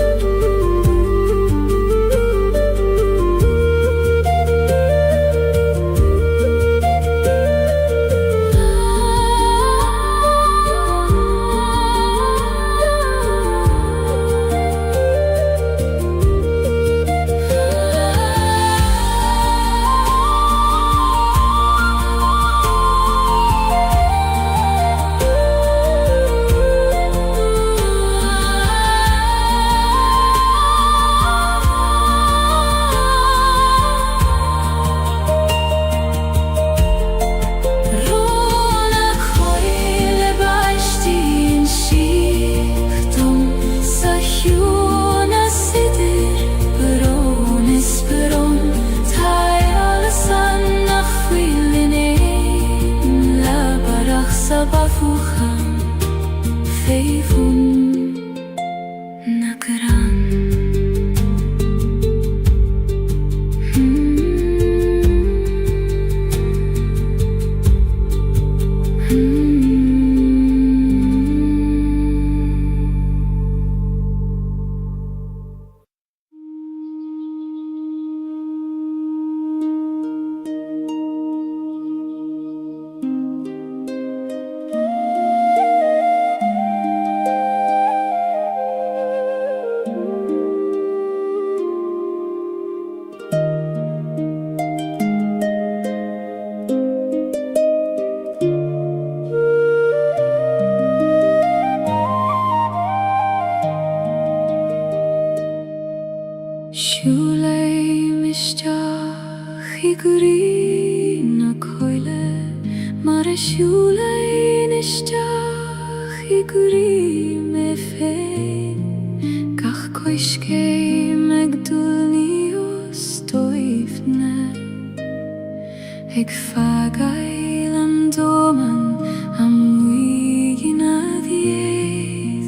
Ik fagail am doman am wigin adieid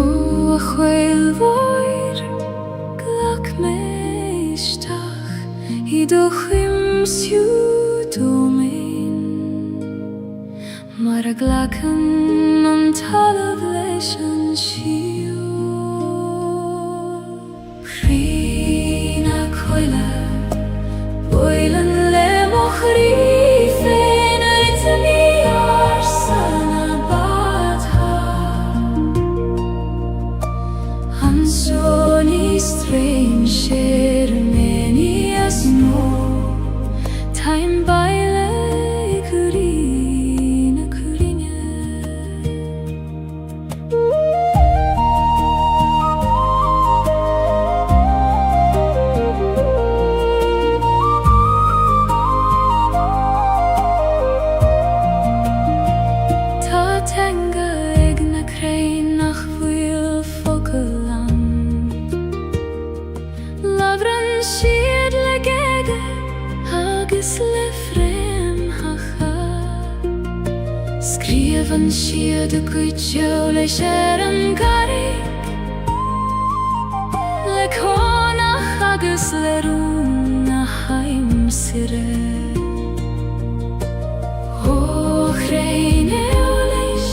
O a chweil voir glak meistach I dochim siudomin Mar a glakan an talav leis an siu Prina coila Boilan le mochri fein uit mi arsa lenga ag na crain nach bhuiil focalan. Labran siad le gaeilge agus le frem hacha. Scríofann siad a cuideo leis an garrig, le cónach agus le rún a haimsire. Chrain leis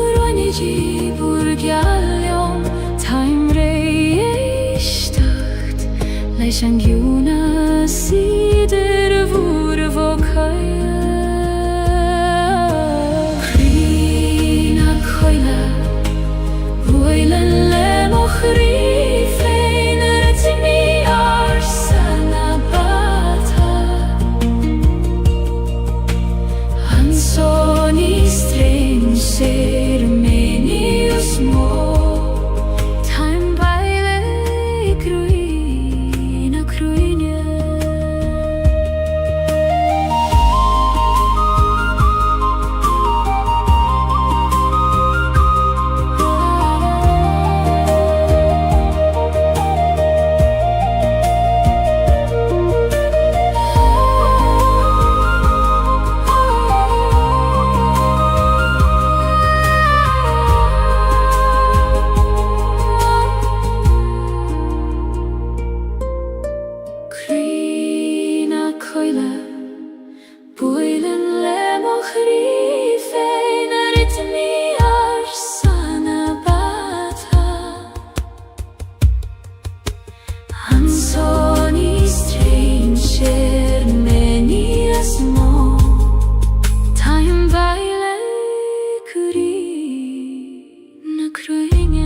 uroinidí burgealion taim réisteacht leis an giúna siidir a bhúr a bhócaia. Chrín a coile bhuaileann le mo chrí féin ar a timí arsa na bata. An sóní strange ceremonious mo time baile cruin a cruine. Chrín a coile bhuaileann le mo chrí féin ar a timí arsa na bata. An sóní strange ceremonious mo taim baile cruin a cruine.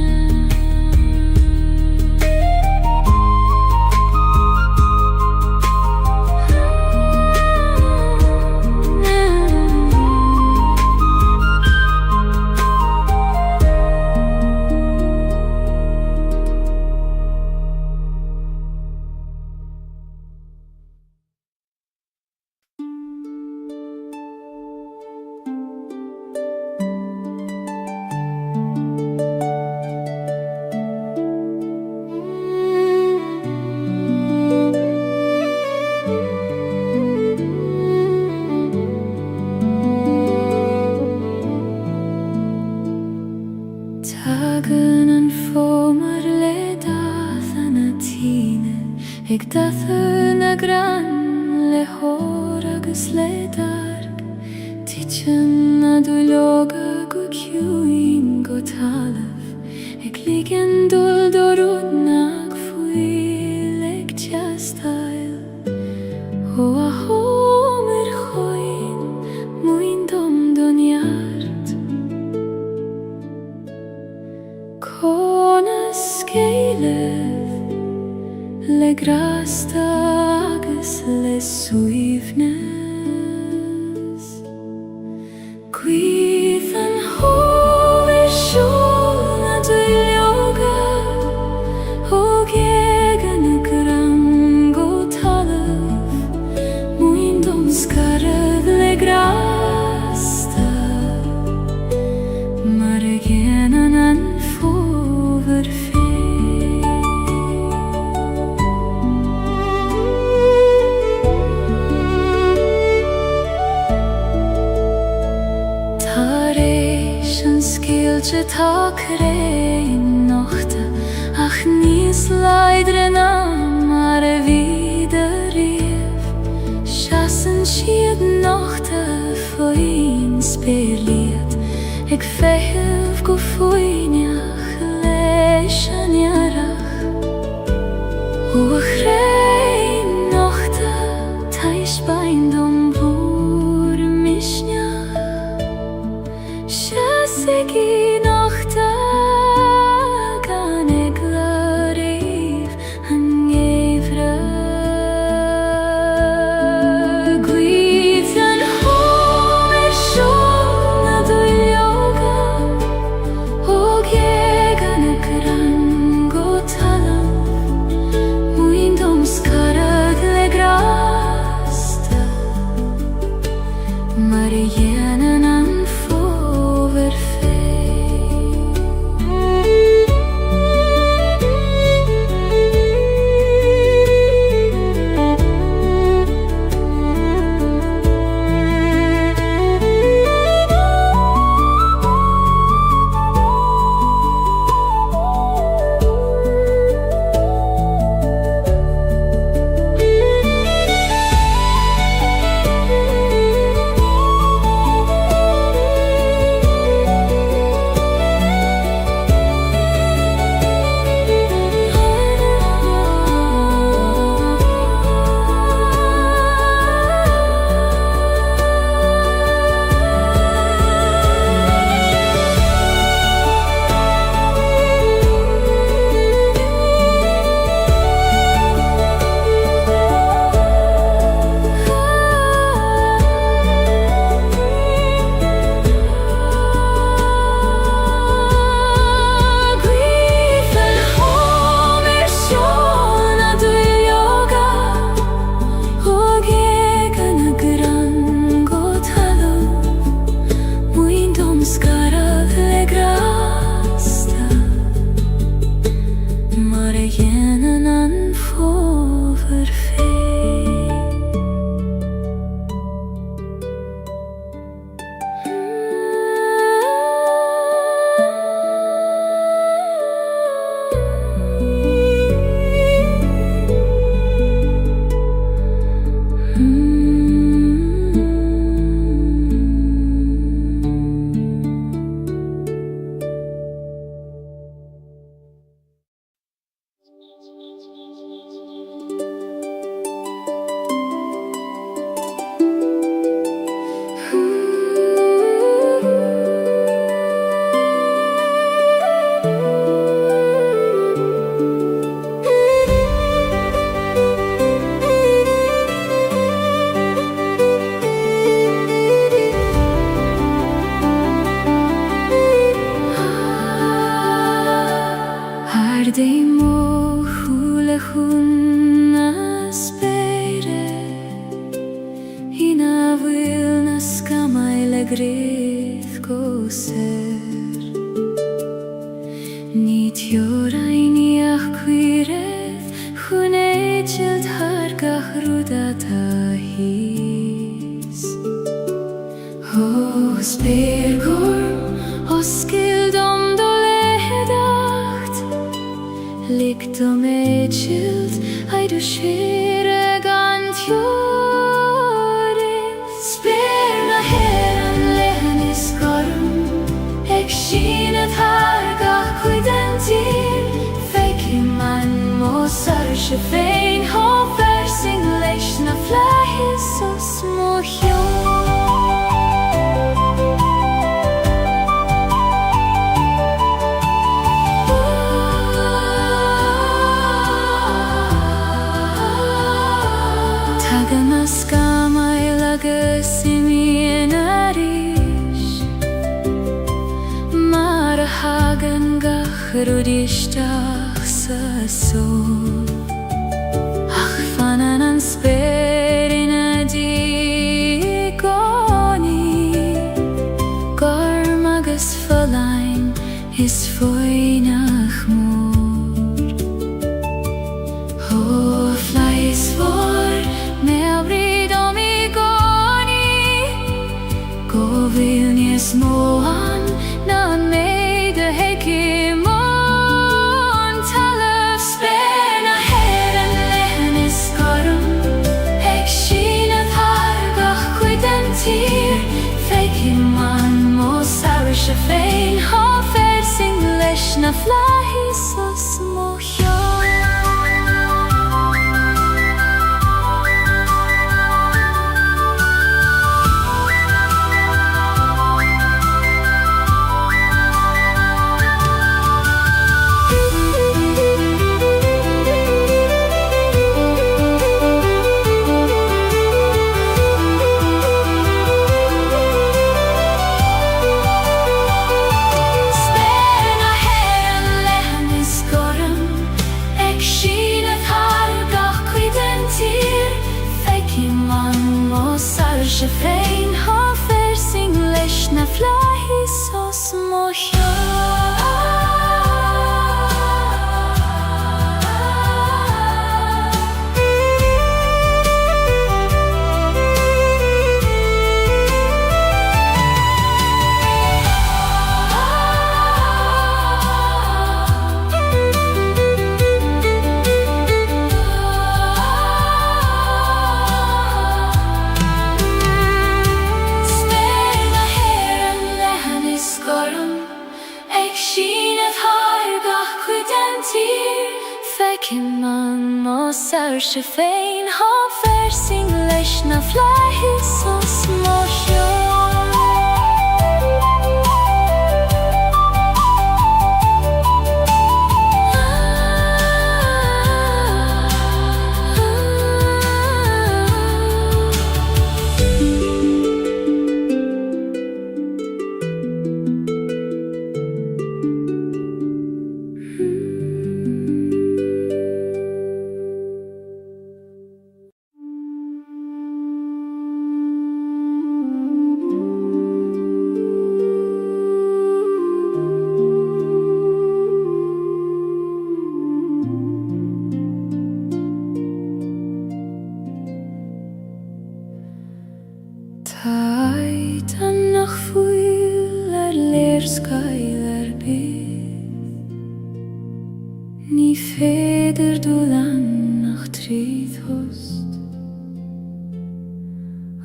Tagan an fómar le dathan a tíne ag dathan a gran le hór agus le darg. Tichan a dúileoga go ciúin go talamh ag ligean dul dorúdnach fuil ag teastail. Ó a hómar choin muin dom doniart. Conas Gaeilge le grasta agus le suimhneas. Cuiv an hóir siúl na dúileoga ó Gaeilge na gran go talamh muin dom scarad le grasta mar a ghéanann an fómhair féin. Tar éis an scéilte tá crain nochta ach níos leidir ná mar a bhíad a riamh. Seasann siad nochta faoin spéirliad ag feitheamh go fuaineach leis an iarrach. Ó a chrain nochta tais bain dom bhúr misneach. Seasigi nochta gan eagla riamh an ngéimhre. Cuiv an hómar siúl na dúileoga ó Gaeilge na gran go talamh muin dom scarad le grasta mar a dhéanann an fómhair féin. koser Nit jorajni achquiret Chuneichilt hargach rudata his Os bergorm os gildom do lehedacht Lictum eichilt aidu shire gant jorin Sperna heran lehenis gorm Ek shinet hargach cuidentir Feikim man mosar shefein Hofer sing leish na flahis os mochion Rudishtach sa sol Ach fanan an sperin a digoni Gormagus falain is foinach mor Ho flais vor me abrid omigoni Go vilnies moan nan meide hekim Shefein hofer sing leish na flahis os mochion Shefein hofer sing leish na flahis os Shefein hofer sing leish na flahis os mochion Ni feder du lang nach tríð host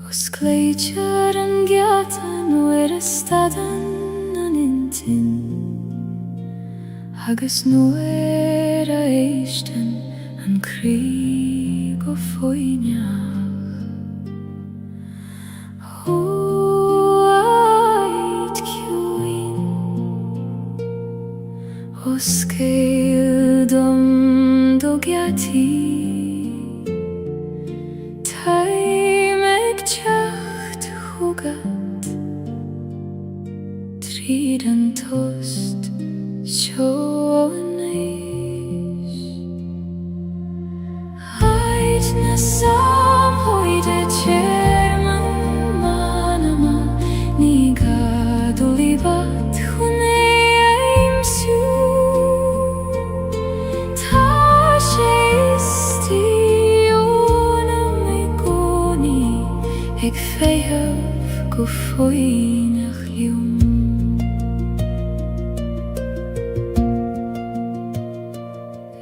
Os gleidjar an gatan er stadan an intin Agus nu a eistan an krig o foinach Hoait kjuin Os Gaeilge do gyati Taimek chacht hugat Trídan tost sjónais Heit na sam hoide cherman manama Ni gaduli go foinach liom.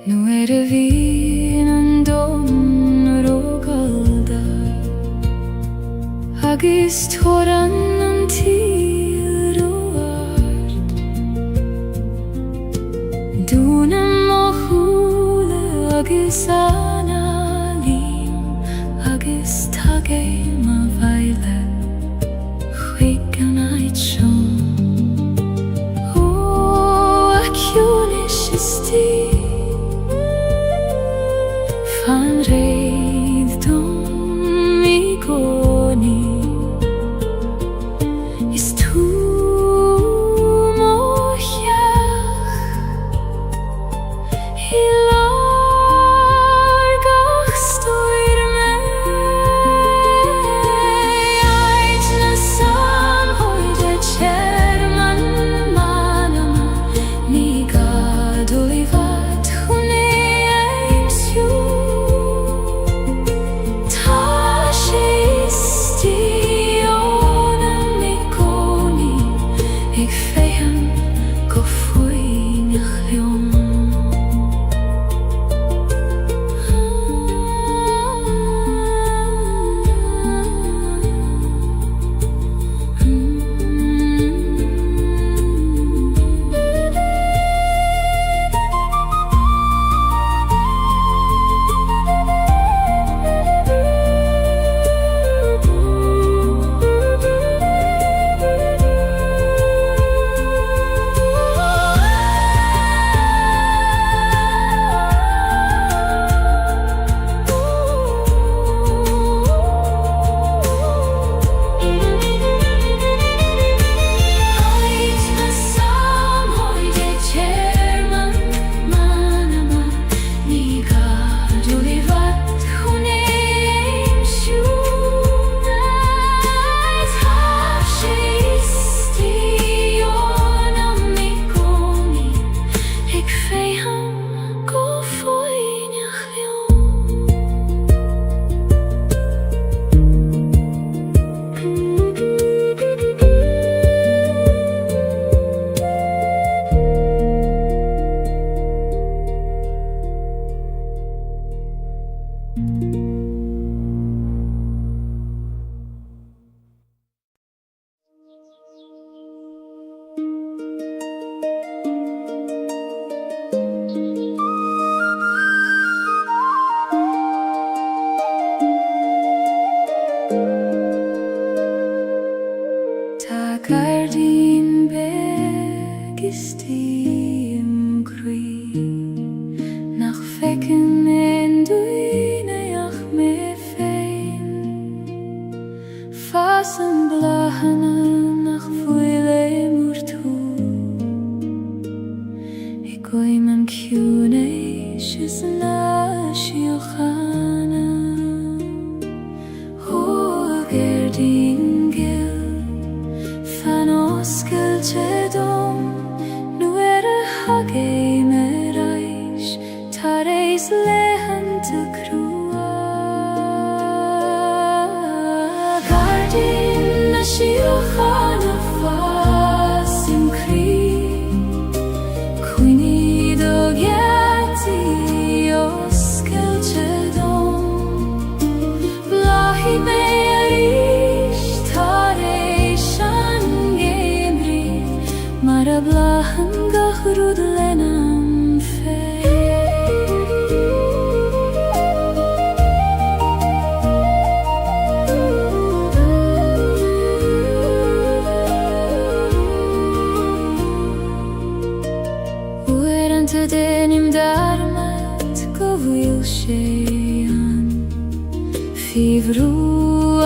Nu vin an dom rogalda, agus toran an til roart. Dúna mo húla agus anna lim, agus tage ma bhaile chuig an ait siom. Ó, aciúnis is tí fan réid dom I gcónaí. Is tú mo cheach I largach stoir me. Ait na samhoide Chairman manama, ní gadúil I bhat chunaí éimsiú. Tá sé istí óna mé gcónaí, ag féim go foinach liom. Tá gardín beg is tím crí, nach fecin in dúineach mé féin. Fas an blachana nach bhuaile mór tú, I gcuim an ciúnéis is na siochanna. Ó gardín oscailte dom, nu a hagé me rais, tar éis lehananta crua. Gardín na siochanna fas im crí, cuoine do gheartaí oscailte dom. Blachí mé arís, tar éis an mar a blachan gach rúd lenam Uair anta dénim darmat go bhfuil sé an fíomhrú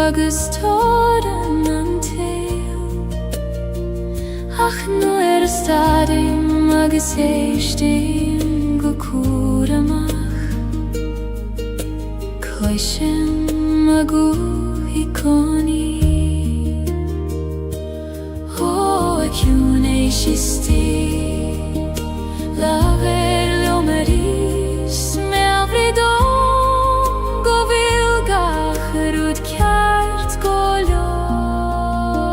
agus tóran an tail. Ach nu stadim agus éistim go cúr amach, cloisim a gúthaí conaí. Ó aciúnéis is tí lágar leo marís me abridom, 'go bhfuil gach rúd ceart go leor.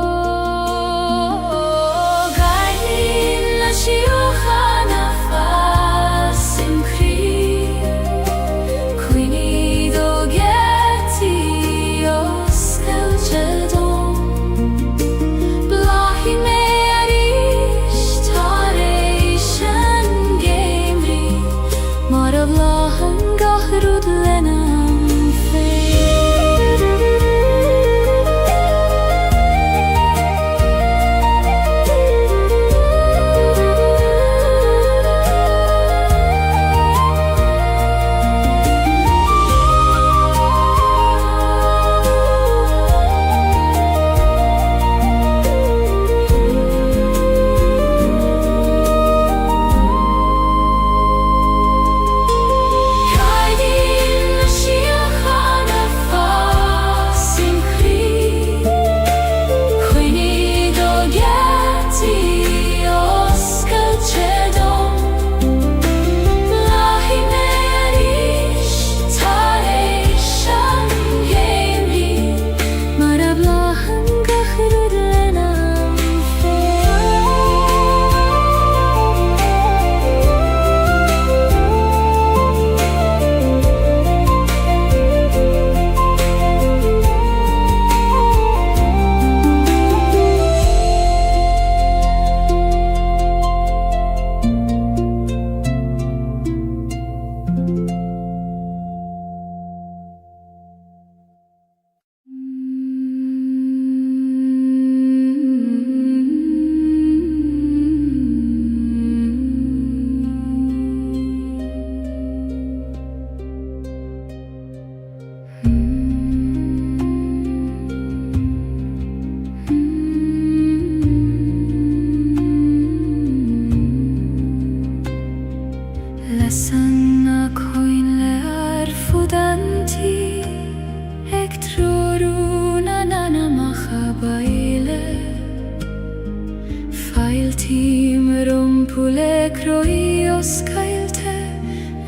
tim rompule kroios Gaeilge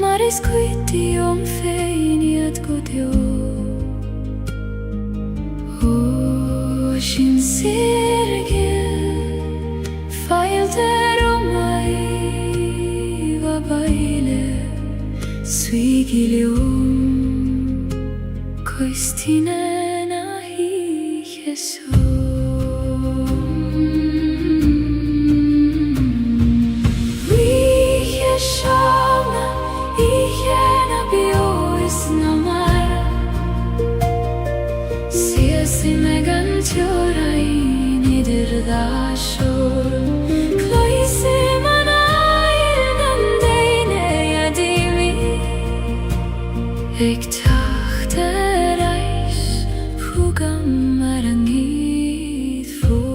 maris quitium feiniat godio o shin sirgil failte romai va baile suigilium coistine nahi Jesus. Ik dacht er reis, vroeg hem maar niet voor.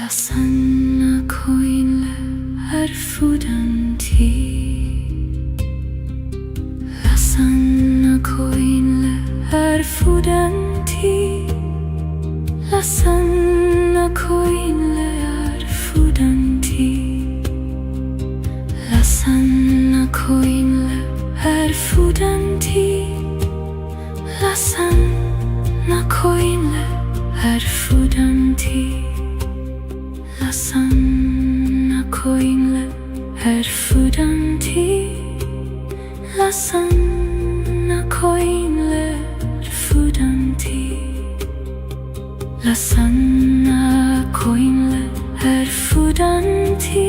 Lasanna coinle arfudanti, lasanna coinle arfudanti, lasanna coinle arfudanti, lasanna coinle arfudanti, lasanna coinle arfudanti. Lasanna coinle arfudanti,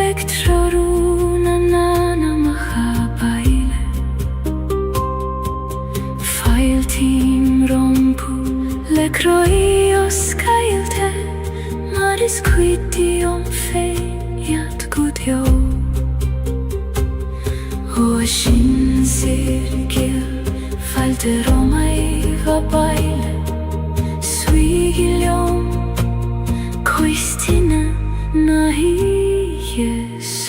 ektraruna nana mahabaile. Failtim rompu le croios Gaeilge maris quitium feiniat godio o shin sirgil falte romai va baile Suigilium coistine nahi Jesus.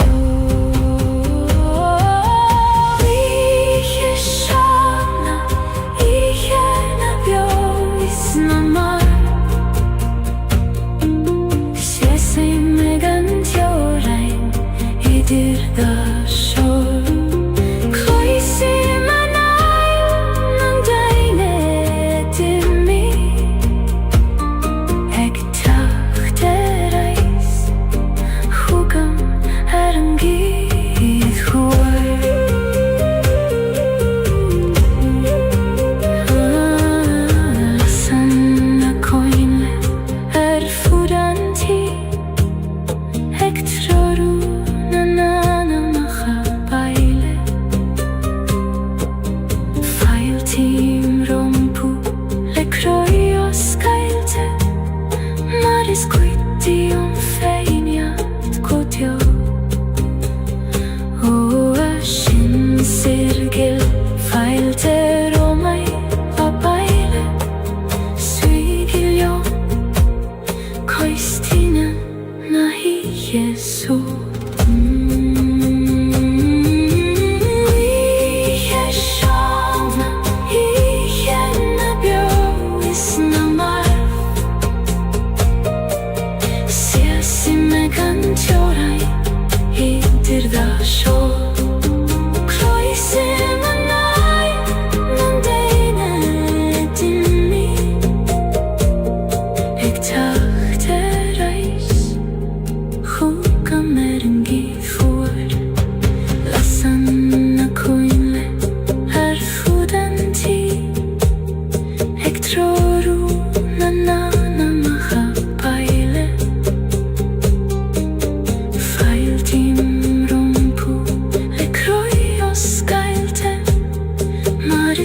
Shana ihena biois namar Sese megantiorain idir da shor Coisi manai nandaine dimmi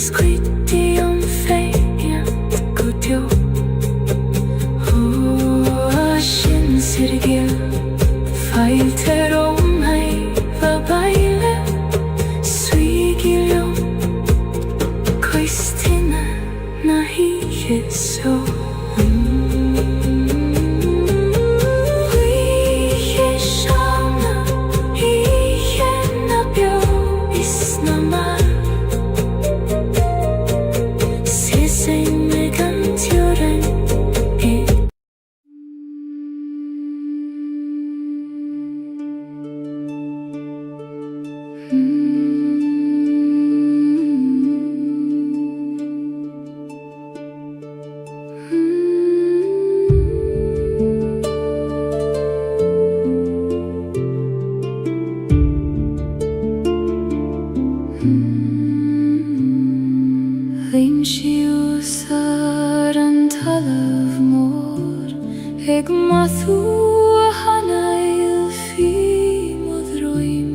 skryt i om feient god jo. Shin sirgil feil ter om hei va baile swigil koistina na hi so. Ddim siw saran talaf mor eg mathu hanail fi modroim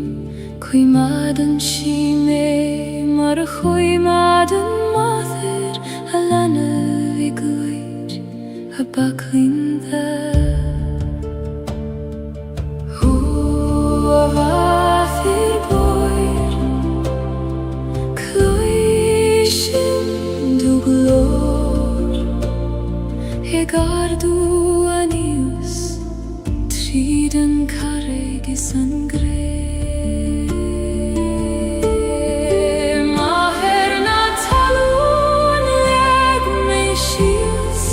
Cwy madan si me mar chwy madan mather alana fi glwyd a baclin dda a fathyr boer Gardu anius Triden carreg i sangre Maherna talun leg me shiels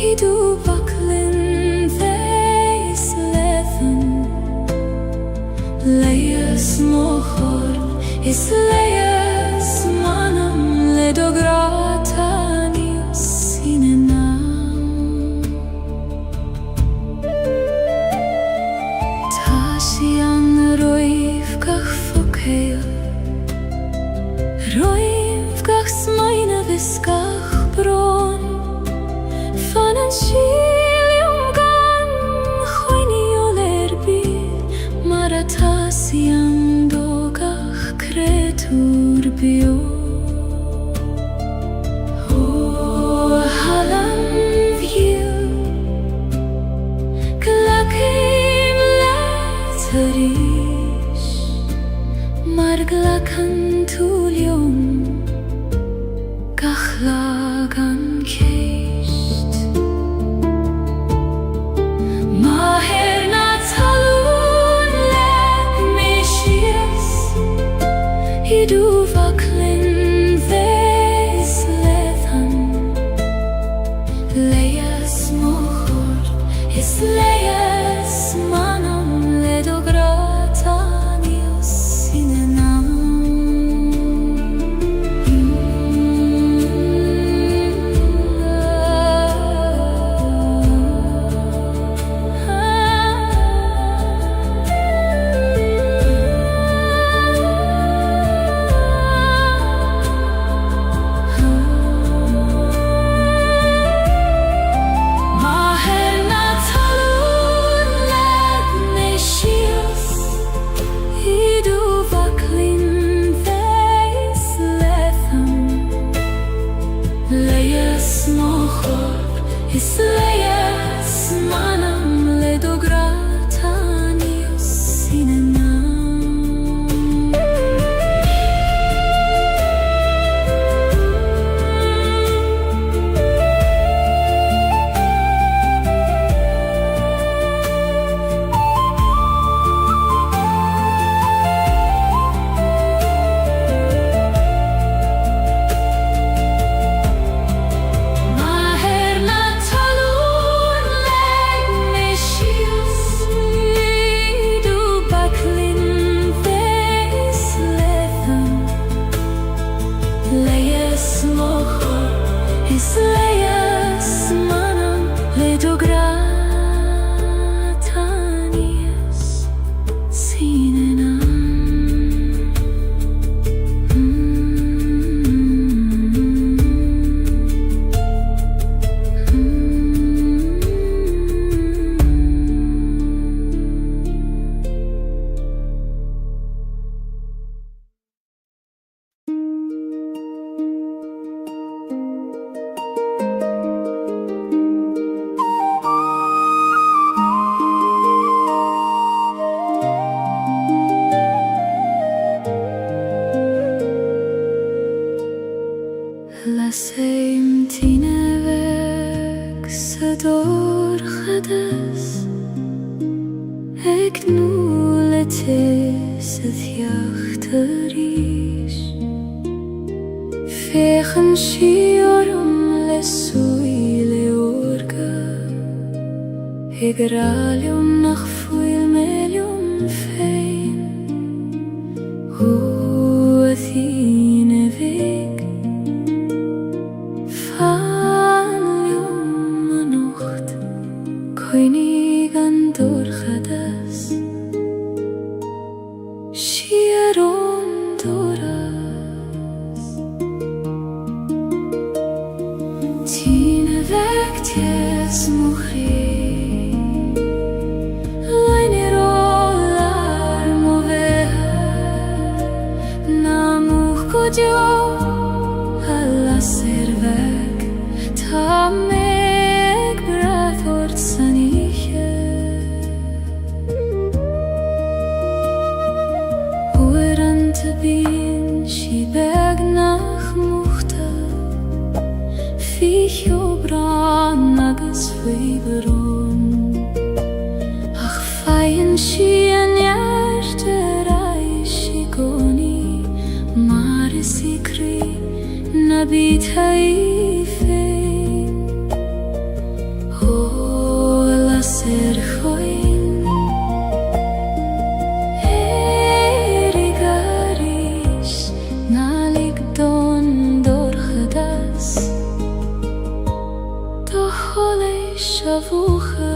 I du baclin theis lethan Leias mochor is leias manam ledograta anius inena Roif gach smaina viskach bron Fanan shilium gan Chwyni oler bir Maratasiam dogach kretur bio O halam view Glakim letarish Marglakan tulium Gachlagan keist Maherna talun leg me shiels I du vaclin theis lethan Leias mochor is leias manam ledograta nios inena דור חדש הגנו לטסת יחתריש פכן שיורם לסוי לאורגה הגרליום נחפויל מליום פיין הוא אתינה ויג Koinig an doorgadas Shiaron doras Tina vecties mujer Leine rolar moveha Namuch godio alla servek Tamek bravort saniche Oerante bin shi beg nach muchta Ficho bran nagas fiberon Ach feien shi an jarte reishi goni Mare sikri nabit haifein Hola ser join Erigarish nalik don dorchadas Dohole shavucha